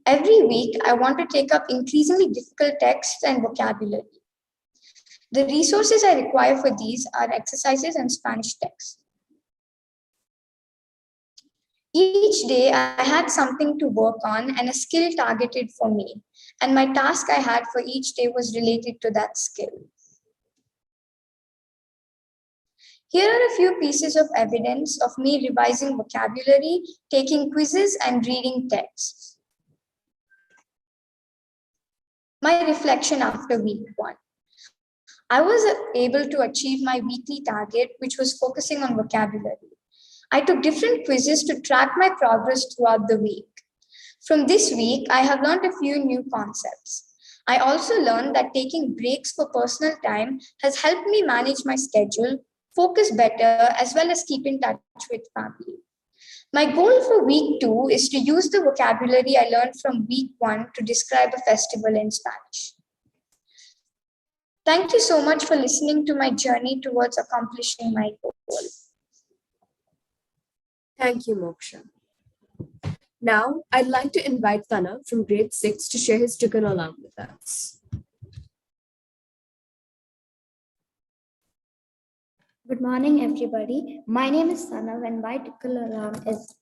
Every week, I want to take up increasingly difficult texts and vocabulary. The resources I require for these are exercises and Spanish text.
Each day, I had something to work on and a skill targeted for me. And my task I had for each day was related to that skill. Here are a few pieces of evidence of me revising vocabulary, taking quizzes, and reading texts. My reflection after week 1. I was able to achieve my weekly target, which was focusing on vocabulary. I took different quizzes to track my progress throughout the week. From this week, I have learned a few new concepts. I also learned that taking breaks for personal time has helped me manage my schedule, focus better, as well as keep in touch with family. My goal for week 2 is to use the vocabulary I learned from week 1 to describe a festival in Spanish. Thank you so much for listening to my journey towards accomplishing my goal.
Thank you, Moksha. Now, I'd like to invite Tana from grade 6 to share his tikkun olam with us.
Good morning, everybody. My name is Sanav, and my tikkun olam is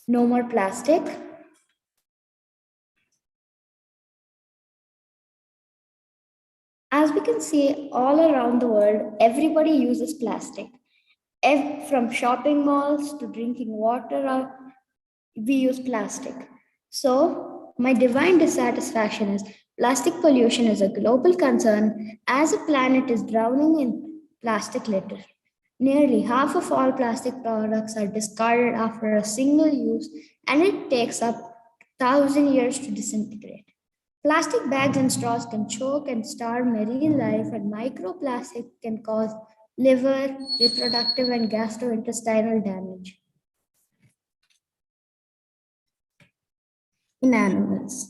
no more plastic. As we can see all around the world, everybody uses plastic. From shopping malls to drinking water, we use plastic. So my divine dissatisfaction is plastic pollution is a global concern as the planet is drowning in plastic litter. Nearly half of all plastic products are discarded after a single use, and it takes up 1,000 years to disintegrate. Plastic bags and straws can choke and starve marine life, and microplastic can cause liver, reproductive, and gastrointestinal damage in animals.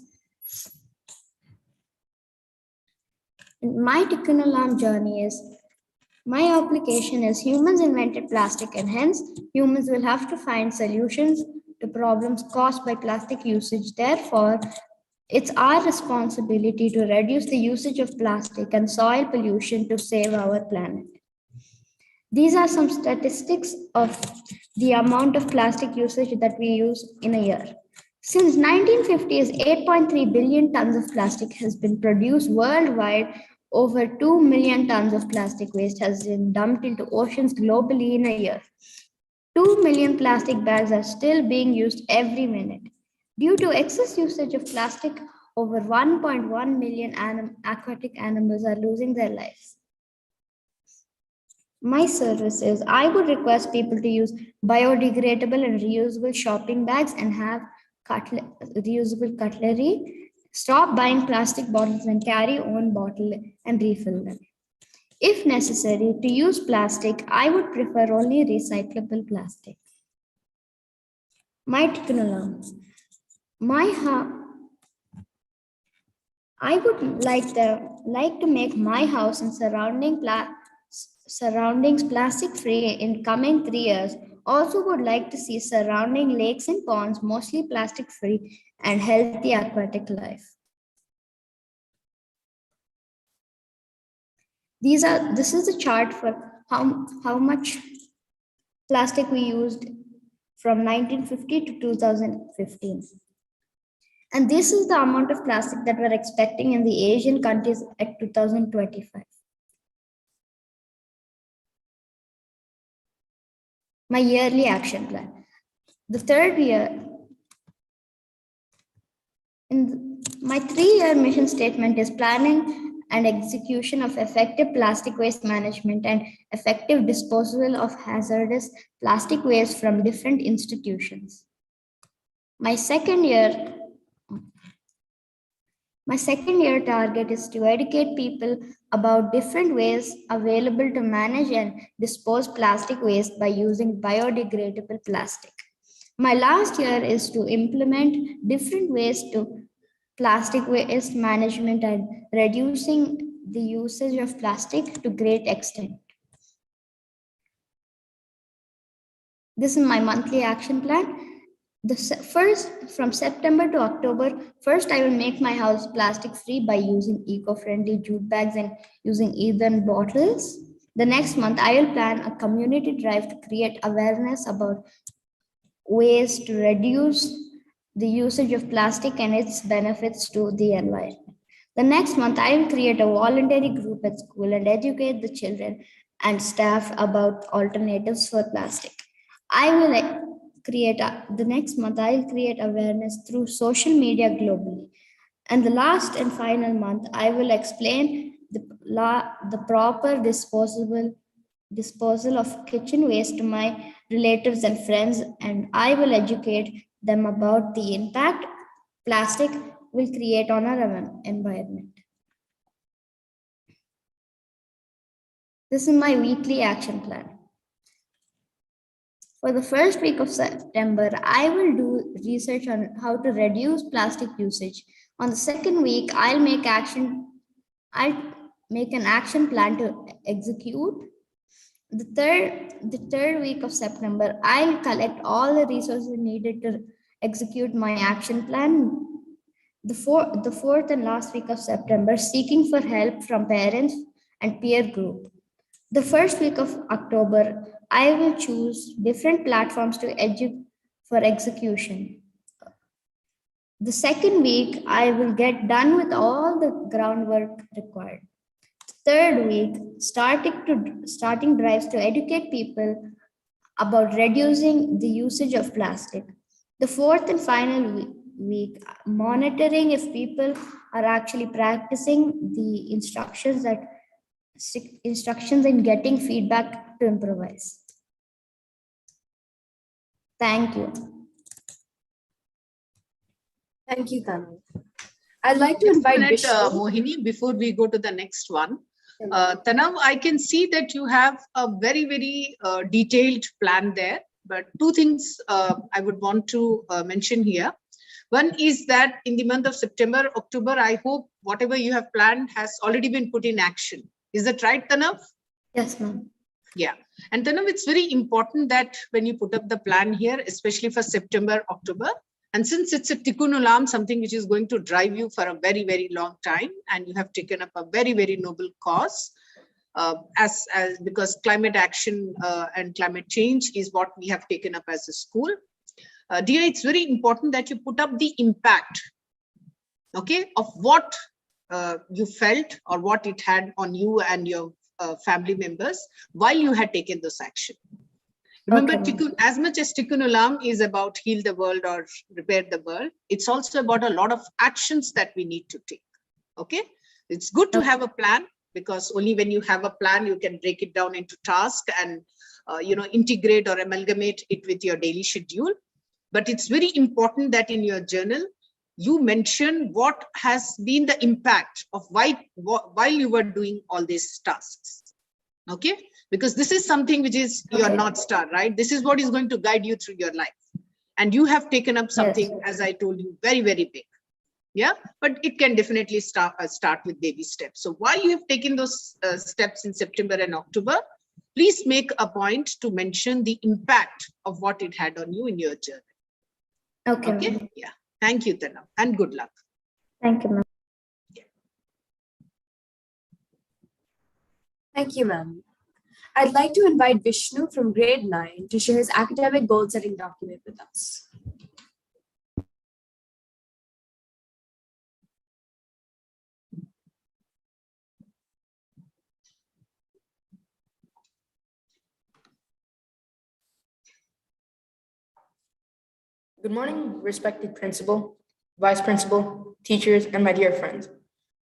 And my tikkun olam journey is, my application is humans invented plastic, and hence humans will have to find solutions to problems caused by plastic usage. Therefore, it's our responsibility to reduce the usage of plastic and soil pollution to save our planet. These are some statistics of the amount of plastic usage that we use in a year. Since 1950s, 8.3 billion tons of plastic has been produced worldwide. Over 2 million tons of plastic waste has been dumped into oceans globally in a year. 2 million plastic bags are still being used every minute. Due to excess usage of plastic, over 1.1 million aquatic animals are losing their lives. My service is, I would request people to use biodegradable and reusable shopping bags and have reusable cutlery. Stop buying plastic bottles and carry own bottle and refill them. If necessary, to use plastic, I would prefer only recyclable plastic. My tikkun olam. I would like to make my house and surroundings plastic free in coming 3 years. Also would like to see surrounding lakes and ponds mostly plastic free and healthy aquatic life. This is a chart for how much plastic we used from 1950 to 2015. And this is the amount of plastic that we're expecting in the Asian countries at 2025. My yearly action plan. The third year, my 3-year mission statement is planning and execution of effective plastic waste management and effective disposal of hazardous plastic waste from different institutions. My second year target is to educate people about different ways available to manage and dispose plastic waste by using biodegradable plastic. My last year is to implement different ways to plastic waste management and reducing the usage of plastic to great extent. This is my monthly action plan. From September to October, first I will make my house plastic free by using eco-friendly jute bags and using earthen bottles. The next month, I will plan a community drive to create awareness about ways to reduce the usage of plastic and its benefits to the environment. The next month, I will create a voluntary group at school and educate the children and staff about alternatives for plastic. I will the next month, I will create awareness through social media globally. And the last and final month, I will explain the proper disposal of kitchen waste to my relatives and friends, and I will educate them about the impact plastic will create on our environment. This is my weekly action plan. For the first week of September, I will do research on how to reduce plastic usage. On the second week, I'll make an action plan to execute. The third week of September, I'll collect all the resources needed to execute my action plan. The fourth and last week of September, seeking for help from parents and peer group. The first week of October, I will choose different platforms for execution. The second week, I will get done with all the groundwork required. Third week, starting drives to educate people about reducing the usage of plastic. The fourth and final week, monitoring if people are actually practicing the instructions and getting feedback to improvise. Thank you.
Thank you, Tanu. I'd like to invite Vishnu.
Mohini, before we go to the next one. Tanav, I can see that you have a very, very detailed plan there, but two things I would want to mention here. One is that in the month of September, October, I hope whatever you have planned has already been put in action. Is that right, Tanav?
Yes, ma'am.
Yeah. And Tanav, it's very important that when you put up the plan here, especially for September, October, and since it's a Tikkun Olam, something which is going to drive you for a very, very long time, and you have taken up a very, very noble cause, because climate action and climate change is what we have taken up as a school. Dear, it's very important that you put up the impact, okay, of what you felt or what it had on you and your family members while you had taken this action. Remember, okay, as much as Tikkun Olam is about heal the world or repair the world, it's also about a lot of actions that we need to take. Okay, it's good to have a plan, because only when you have a plan, you can break it down into tasks and integrate or amalgamate it with your daily schedule. But it's very important that in your journal, you mention what has been the impact of while you were doing all these tasks. Okay, because this is something which is your North Star, right? This is what is going to guide you through your life. And you have taken up something, as I told you, very, very big. Yeah, but it can definitely start with baby steps. So while you have taken those steps in September and October, please make a point to mention the impact of what it had on you in your journey. Okay. Yeah. Thank you, Tanav, and good luck.
Thank you, ma'am.
Thank you, ma'am. I'd like to invite Vishnu from grade 9 to share his academic goal-setting document with us.
Good morning, respected principal, vice principal, teachers, and my dear friends.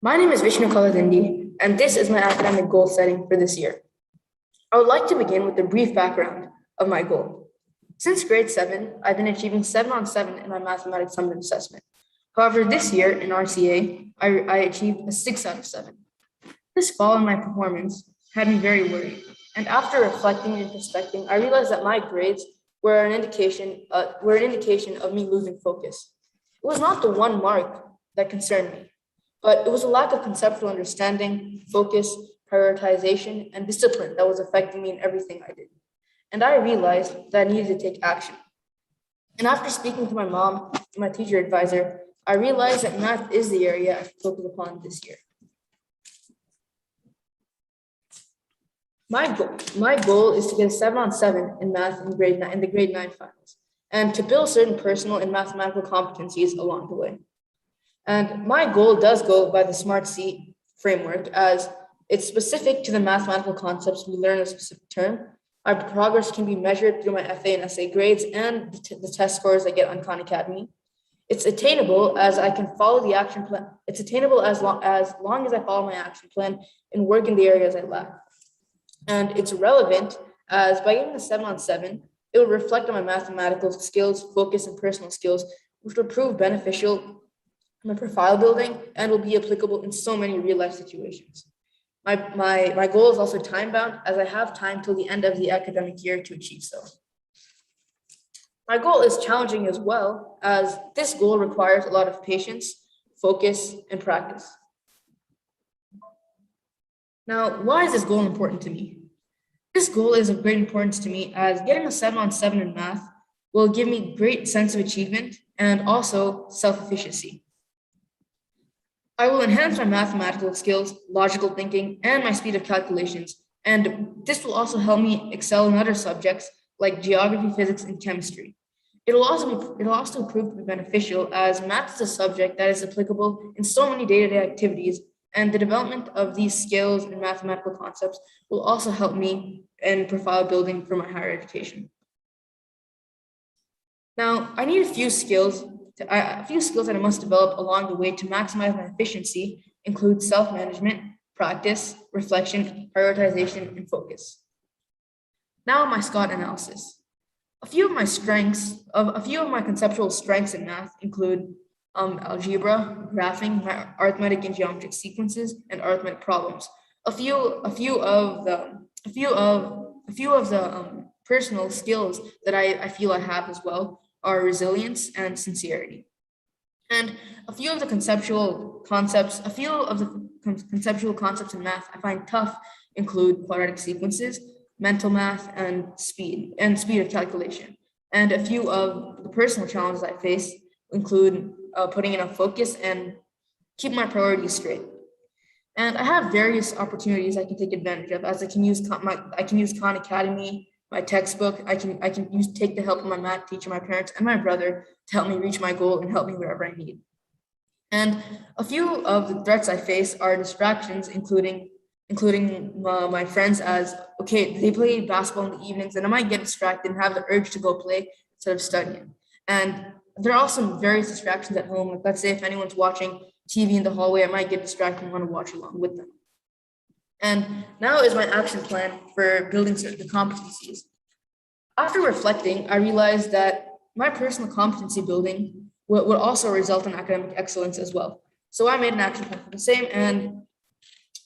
My name is Vishnu Kaladindi, and this is my academic goal setting for this year. I would like to begin with a brief background of my goal. Since grade 7, I've been achieving 7 on 7 in my mathematics summative assessment. However, this year in RCA, I achieved a 6 out of 7. This fall in my performance had me very worried, and after reflecting and introspecting, I realized that my grades were an indication of me losing focus. It was not the one mark that concerned me, but it was a lack of conceptual understanding, focus, prioritization, and discipline that was affecting me in everything I did. And I realized that I needed to take action. And after speaking to my mom and my teacher advisor, I realized that math is the area I should focus upon this year. My goal is to get a 7 on 7 in math in the grade 9 finals. and to build certain personal and mathematical competencies along the way. And my goal does go by the SMART C framework, as it's specific to the mathematical concepts we learn in a specific term. My progress can be measured through my FA and SA grades and the test scores I get on Khan Academy. It's attainable as I can follow the action plan. It's attainable as long as I follow my action plan and work in the areas I lack. And it's relevant as by getting a 7 on 7, it will reflect on my mathematical skills, focus, and personal skills, which will prove beneficial in my profile building and will be applicable in so many real life situations. My goal is also time bound, as I have time till the end of the academic year to achieve so. My goal is challenging as well, as this goal requires a lot of patience, focus, and practice. Now, why is this goal important to me? This goal is of great importance to me, as getting a 7 on 7 in math will give me great sense of achievement and also self-efficiency. I will enhance my mathematical skills, logical thinking, and my speed of calculations, and this will also help me excel in other subjects like geography, physics, and chemistry. It'll also prove to be beneficial, as math is a subject that is applicable in so many day-to-day activities, and the development of these skills and mathematical concepts will also help me in profile building for my higher education. Now, I need a few skills that I must develop along the way to maximize my efficiency include self-management, practice, reflection, prioritization, and focus. Now, my SCOT analysis. A few of my conceptual strengths in math include algebra, graphing, my arithmetic and geometric sequences, and arithmetic problems. A few of the personal skills that I feel I have as well are resilience and sincerity. And a few of the conceptual concepts in math I find tough include quadratic sequences, mental math, and speed of calculation. And a few of the personal challenges I face include putting enough focus and keep my priorities straight. And I have various opportunities I can take advantage of, as I can use Khan Academy, my textbook. I can take the help of my math teacher, my parents, and my brother to help me reach my goal and help me wherever I need. And a few of the threats I face are distractions, including my friends, as okay, they play basketball in the evenings and I might get distracted and have the urge to go play instead of studying. And there are also various distractions at home. Like, let's say if anyone's watching TV in the hallway, I might get distracted and want to watch along with them. And now is my action plan for building certain competencies. After reflecting, I realized that my personal competency building would also result in academic excellence as well. So I made an action plan for the same, and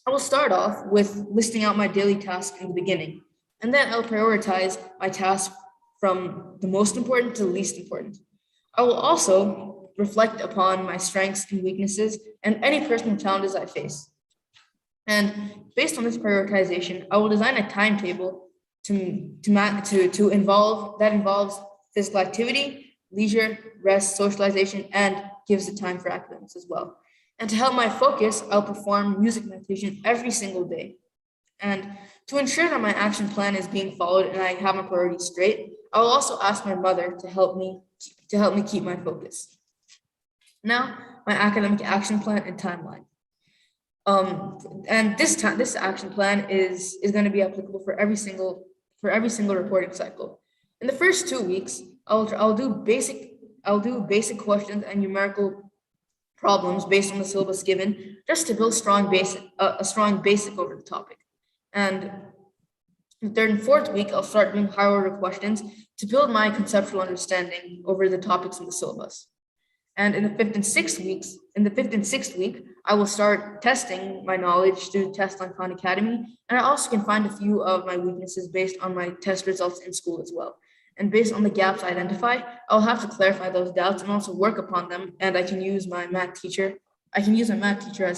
I will start off with listing out my daily tasks in the beginning, and then I'll prioritize my tasks from the most important to the least important. I will also reflect upon my strengths and weaknesses and any personal challenges I face. And based on this prioritization, I will design a timetable that involves physical activity, leisure, rest, socialization, and gives the time for academics as well. And to help my focus, I'll perform music meditation every single day. And to ensure that my action plan is being followed and I have my priorities straight, I will also ask my mother to help me keep my focus. Now, my academic action plan and timeline. And this action plan is going to be applicable for every single reporting cycle. In the first 2 weeks, I'll do basic questions and numerical problems based on the syllabus given, just to build a strong basic over the topic. And the third and fourth week, I'll start doing higher order questions to build my conceptual understanding over the topics in the syllabus. And in the fifth and sixth week, I will start testing my knowledge through tests on Khan Academy. And I also can find a few of my weaknesses based on my test results in school as well. And based on the gaps I identify, I'll have to clarify those doubts and also work upon them. And I can use my math teacher as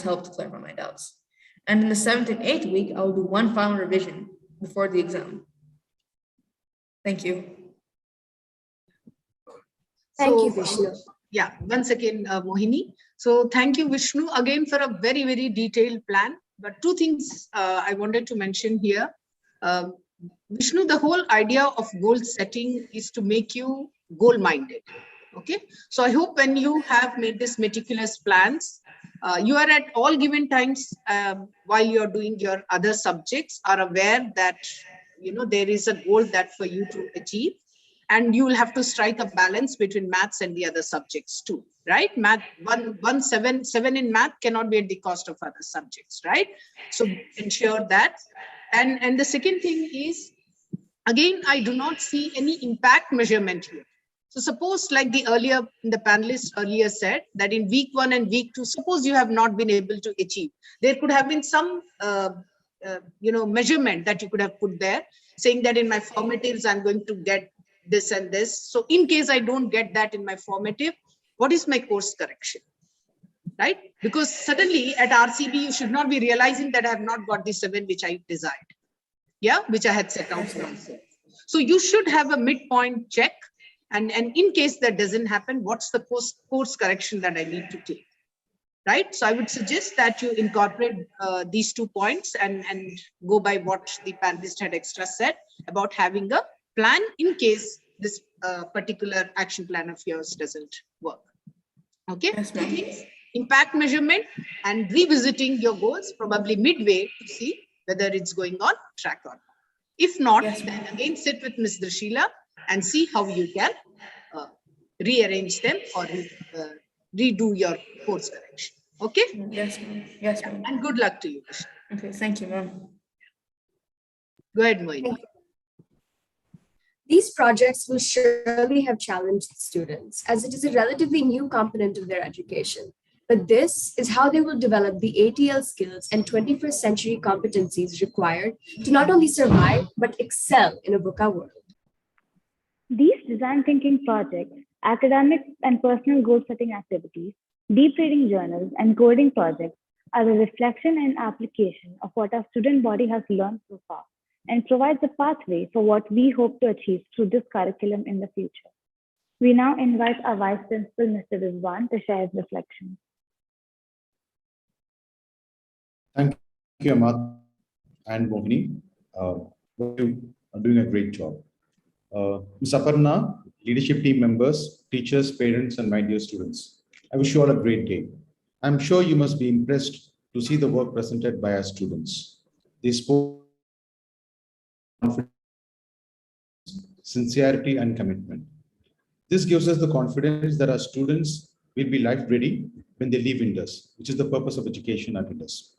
help to clarify my doubts. And in the 7th and 8th week, I'll do one final revision before the exam. Thank you.
Thank you, Vishnu. Yeah, once again, Mohini. So thank you, Vishnu, again for a very, very detailed plan. But two things I wanted to mention here. Vishnu, the whole idea of goal setting is to make you goal-minded. Okay, so I hope when you have made this meticulous plans, you are at all given times while you're doing your other subjects are aware that there is a goal that for you to achieve, and you will have to strike a balance between maths and the other subjects too, right? Math seven in math cannot be at the cost of other subjects, right? So ensure that. And the second thing is, again, I do not see any impact measurement here. So suppose, like the panelists earlier said, that in week 1 and week 2, suppose you have not been able to achieve, there could have been some measurement that you could have put there, saying that in my formatives I'm going to get this and this. So in case I don't get that in my formative, what is my course correction, right? Because suddenly at RCB you should not be realizing that I have not got the 7 which I desired, which I had set out for myself. So you should have a midpoint check. And in case that doesn't happen, what's the course correction that I need to take, right? So I would suggest that you incorporate these 2 points and go by what the panelist had extra said about having a plan in case this particular action plan of yours doesn't work. Okay, yes, impact measurement and revisiting your goals probably midway to see whether it's going on track or not. If not, then again sit with Ms. Drashila and see how you can rearrange them or redo your course correction. Okay?
Yes, ma'am. Yes, ma'am.
And good luck to you.
Okay, thank you, ma'am.
Go ahead, Moini.
These projects will surely have challenged students, as it is a relatively new component of their education. But this is how they will develop the ATL skills and 21st century competencies required to not only survive, but excel in a VUCA world.
These design thinking projects, academic and personal goal setting activities, deep reading journals, and coding projects are a reflection and application of what our student body has learned so far and provides a pathway for what we hope to achieve through this curriculum in the future. We now invite our Vice Principal, Mr. Rizwan, to share his reflections.
Thank you, Amat and Mohini. You are doing a great job. Ms. Aparna, leadership team members, teachers, parents, and my dear students, I wish you all a great day. I'm sure you must be impressed to see the work presented by our students. They spoke confidence, sincerity, and commitment. This gives us the confidence that our students will be life ready when they leave Indus, which is the purpose of education at Indus.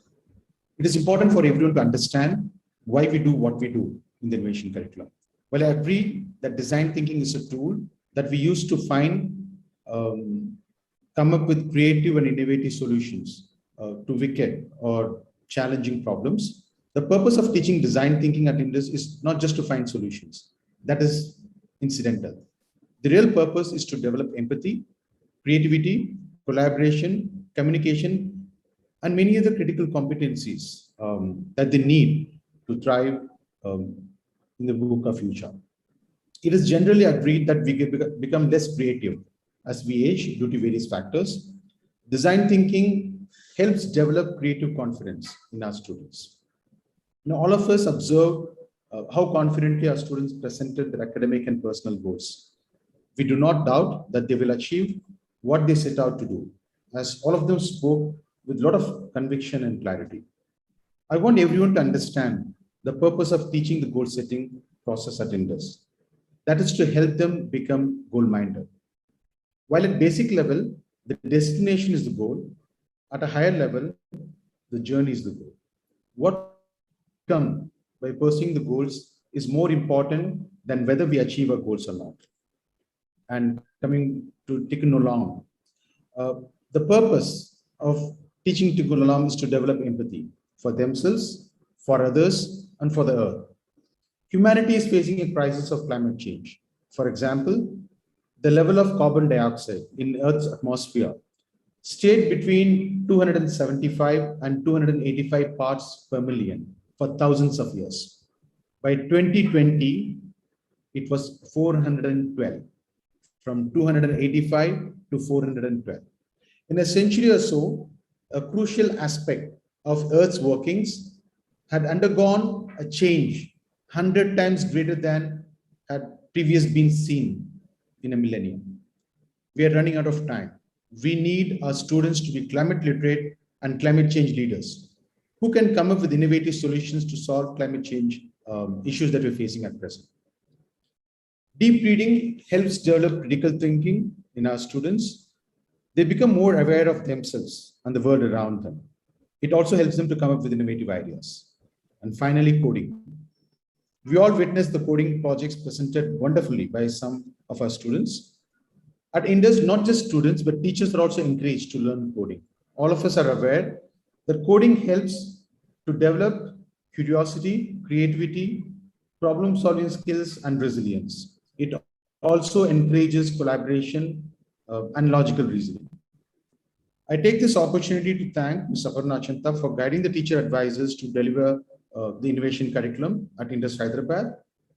It is important for everyone to understand why we do what we do in the innovation curriculum. Well, I agree that design thinking is a tool that we use to come up with creative and innovative solutions to wicked or challenging problems. The purpose of teaching design thinking at Indus is not just to find solutions. That is incidental. The real purpose is to develop empathy, creativity, collaboration, communication, and many other critical competencies that they need to thrive in the VUCA future. It is generally agreed that we become less creative as we age due to various factors. Design thinking helps develop creative confidence in our students. Now, all of us observe how confidently our students presented their academic and personal goals. We do not doubt that they will achieve what they set out to do, as all of them spoke with a lot of conviction and clarity. I want everyone to understand the purpose of teaching the goal setting process at Indus. That is to help them become goal-minded. While at basic level, the destination is the goal, at a higher level, the journey is the goal. What come by pursuing the goals is more important than whether we achieve our goals or not. And coming to Tikkun Olam, the purpose of teaching Tikkun Olam is to develop empathy for themselves, for others, and for the earth. Humanity is facing a crisis of climate change. For example, the level of carbon dioxide in Earth's atmosphere stayed between 275 and 285 parts per million for thousands of years. By 2020, it was 412, from 285 to 412. In a century or so, a crucial aspect of Earth's workings had undergone a change 100 times greater than had previously been seen in a millennium. We are running out of time. We need our students to be climate literate and climate change leaders who can come up with innovative solutions to solve climate change issues that we're facing at present. Deep reading helps develop critical thinking in our students. They become more aware of themselves and the world around them. It also helps them to come up with innovative ideas. And finally, coding. We all witnessed the coding projects presented wonderfully by some of our students. At Indus, not just students, but teachers are also encouraged to learn coding. All of us are aware that coding helps to develop curiosity, creativity, problem-solving skills, and resilience. It also encourages collaboration and logical reasoning. I take this opportunity to thank Ms. Aparna Achanta for guiding the teacher advisors to deliver the innovation curriculum at Indus Hyderabad,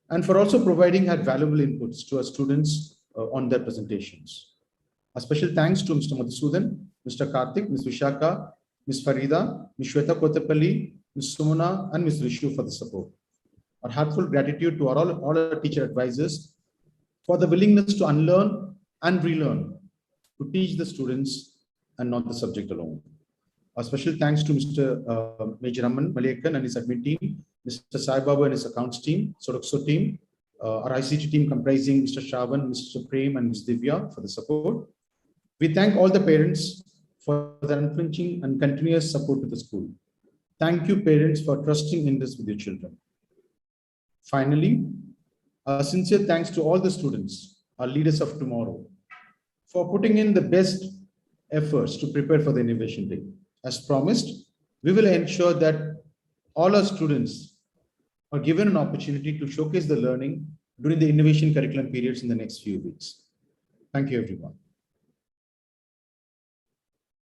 and for also providing her valuable inputs to our students on their presentations. A special thanks to Mr. Madhusudan, Mr. Karthik, Ms. Vishaka, Ms. Farida, Ms. Shweta Kotapalli, Ms. Sumana, and Ms. Rishu for the support. Our heartfelt gratitude to all our teacher advisors for the willingness to unlearn and relearn, to teach the students and not the subject alone. A special thanks to Mr. Major Aman Malekan and his admin team, Mr. Sai Baba and his accounts team, Sodokso team, our ICT team comprising Mr. Shravan, Mr. Prem, and Ms. Divya for the support. We thank all the parents for their unflinching and continuous support to the school. Thank you, parents, for trusting in this with your children. Finally, a sincere thanks to all the students, our leaders of tomorrow, for putting in the best efforts to prepare for the Innovation Day. As promised, we will ensure that all our students are given an opportunity to showcase the learning during the innovation curriculum periods in the next few weeks. Thank you, everyone.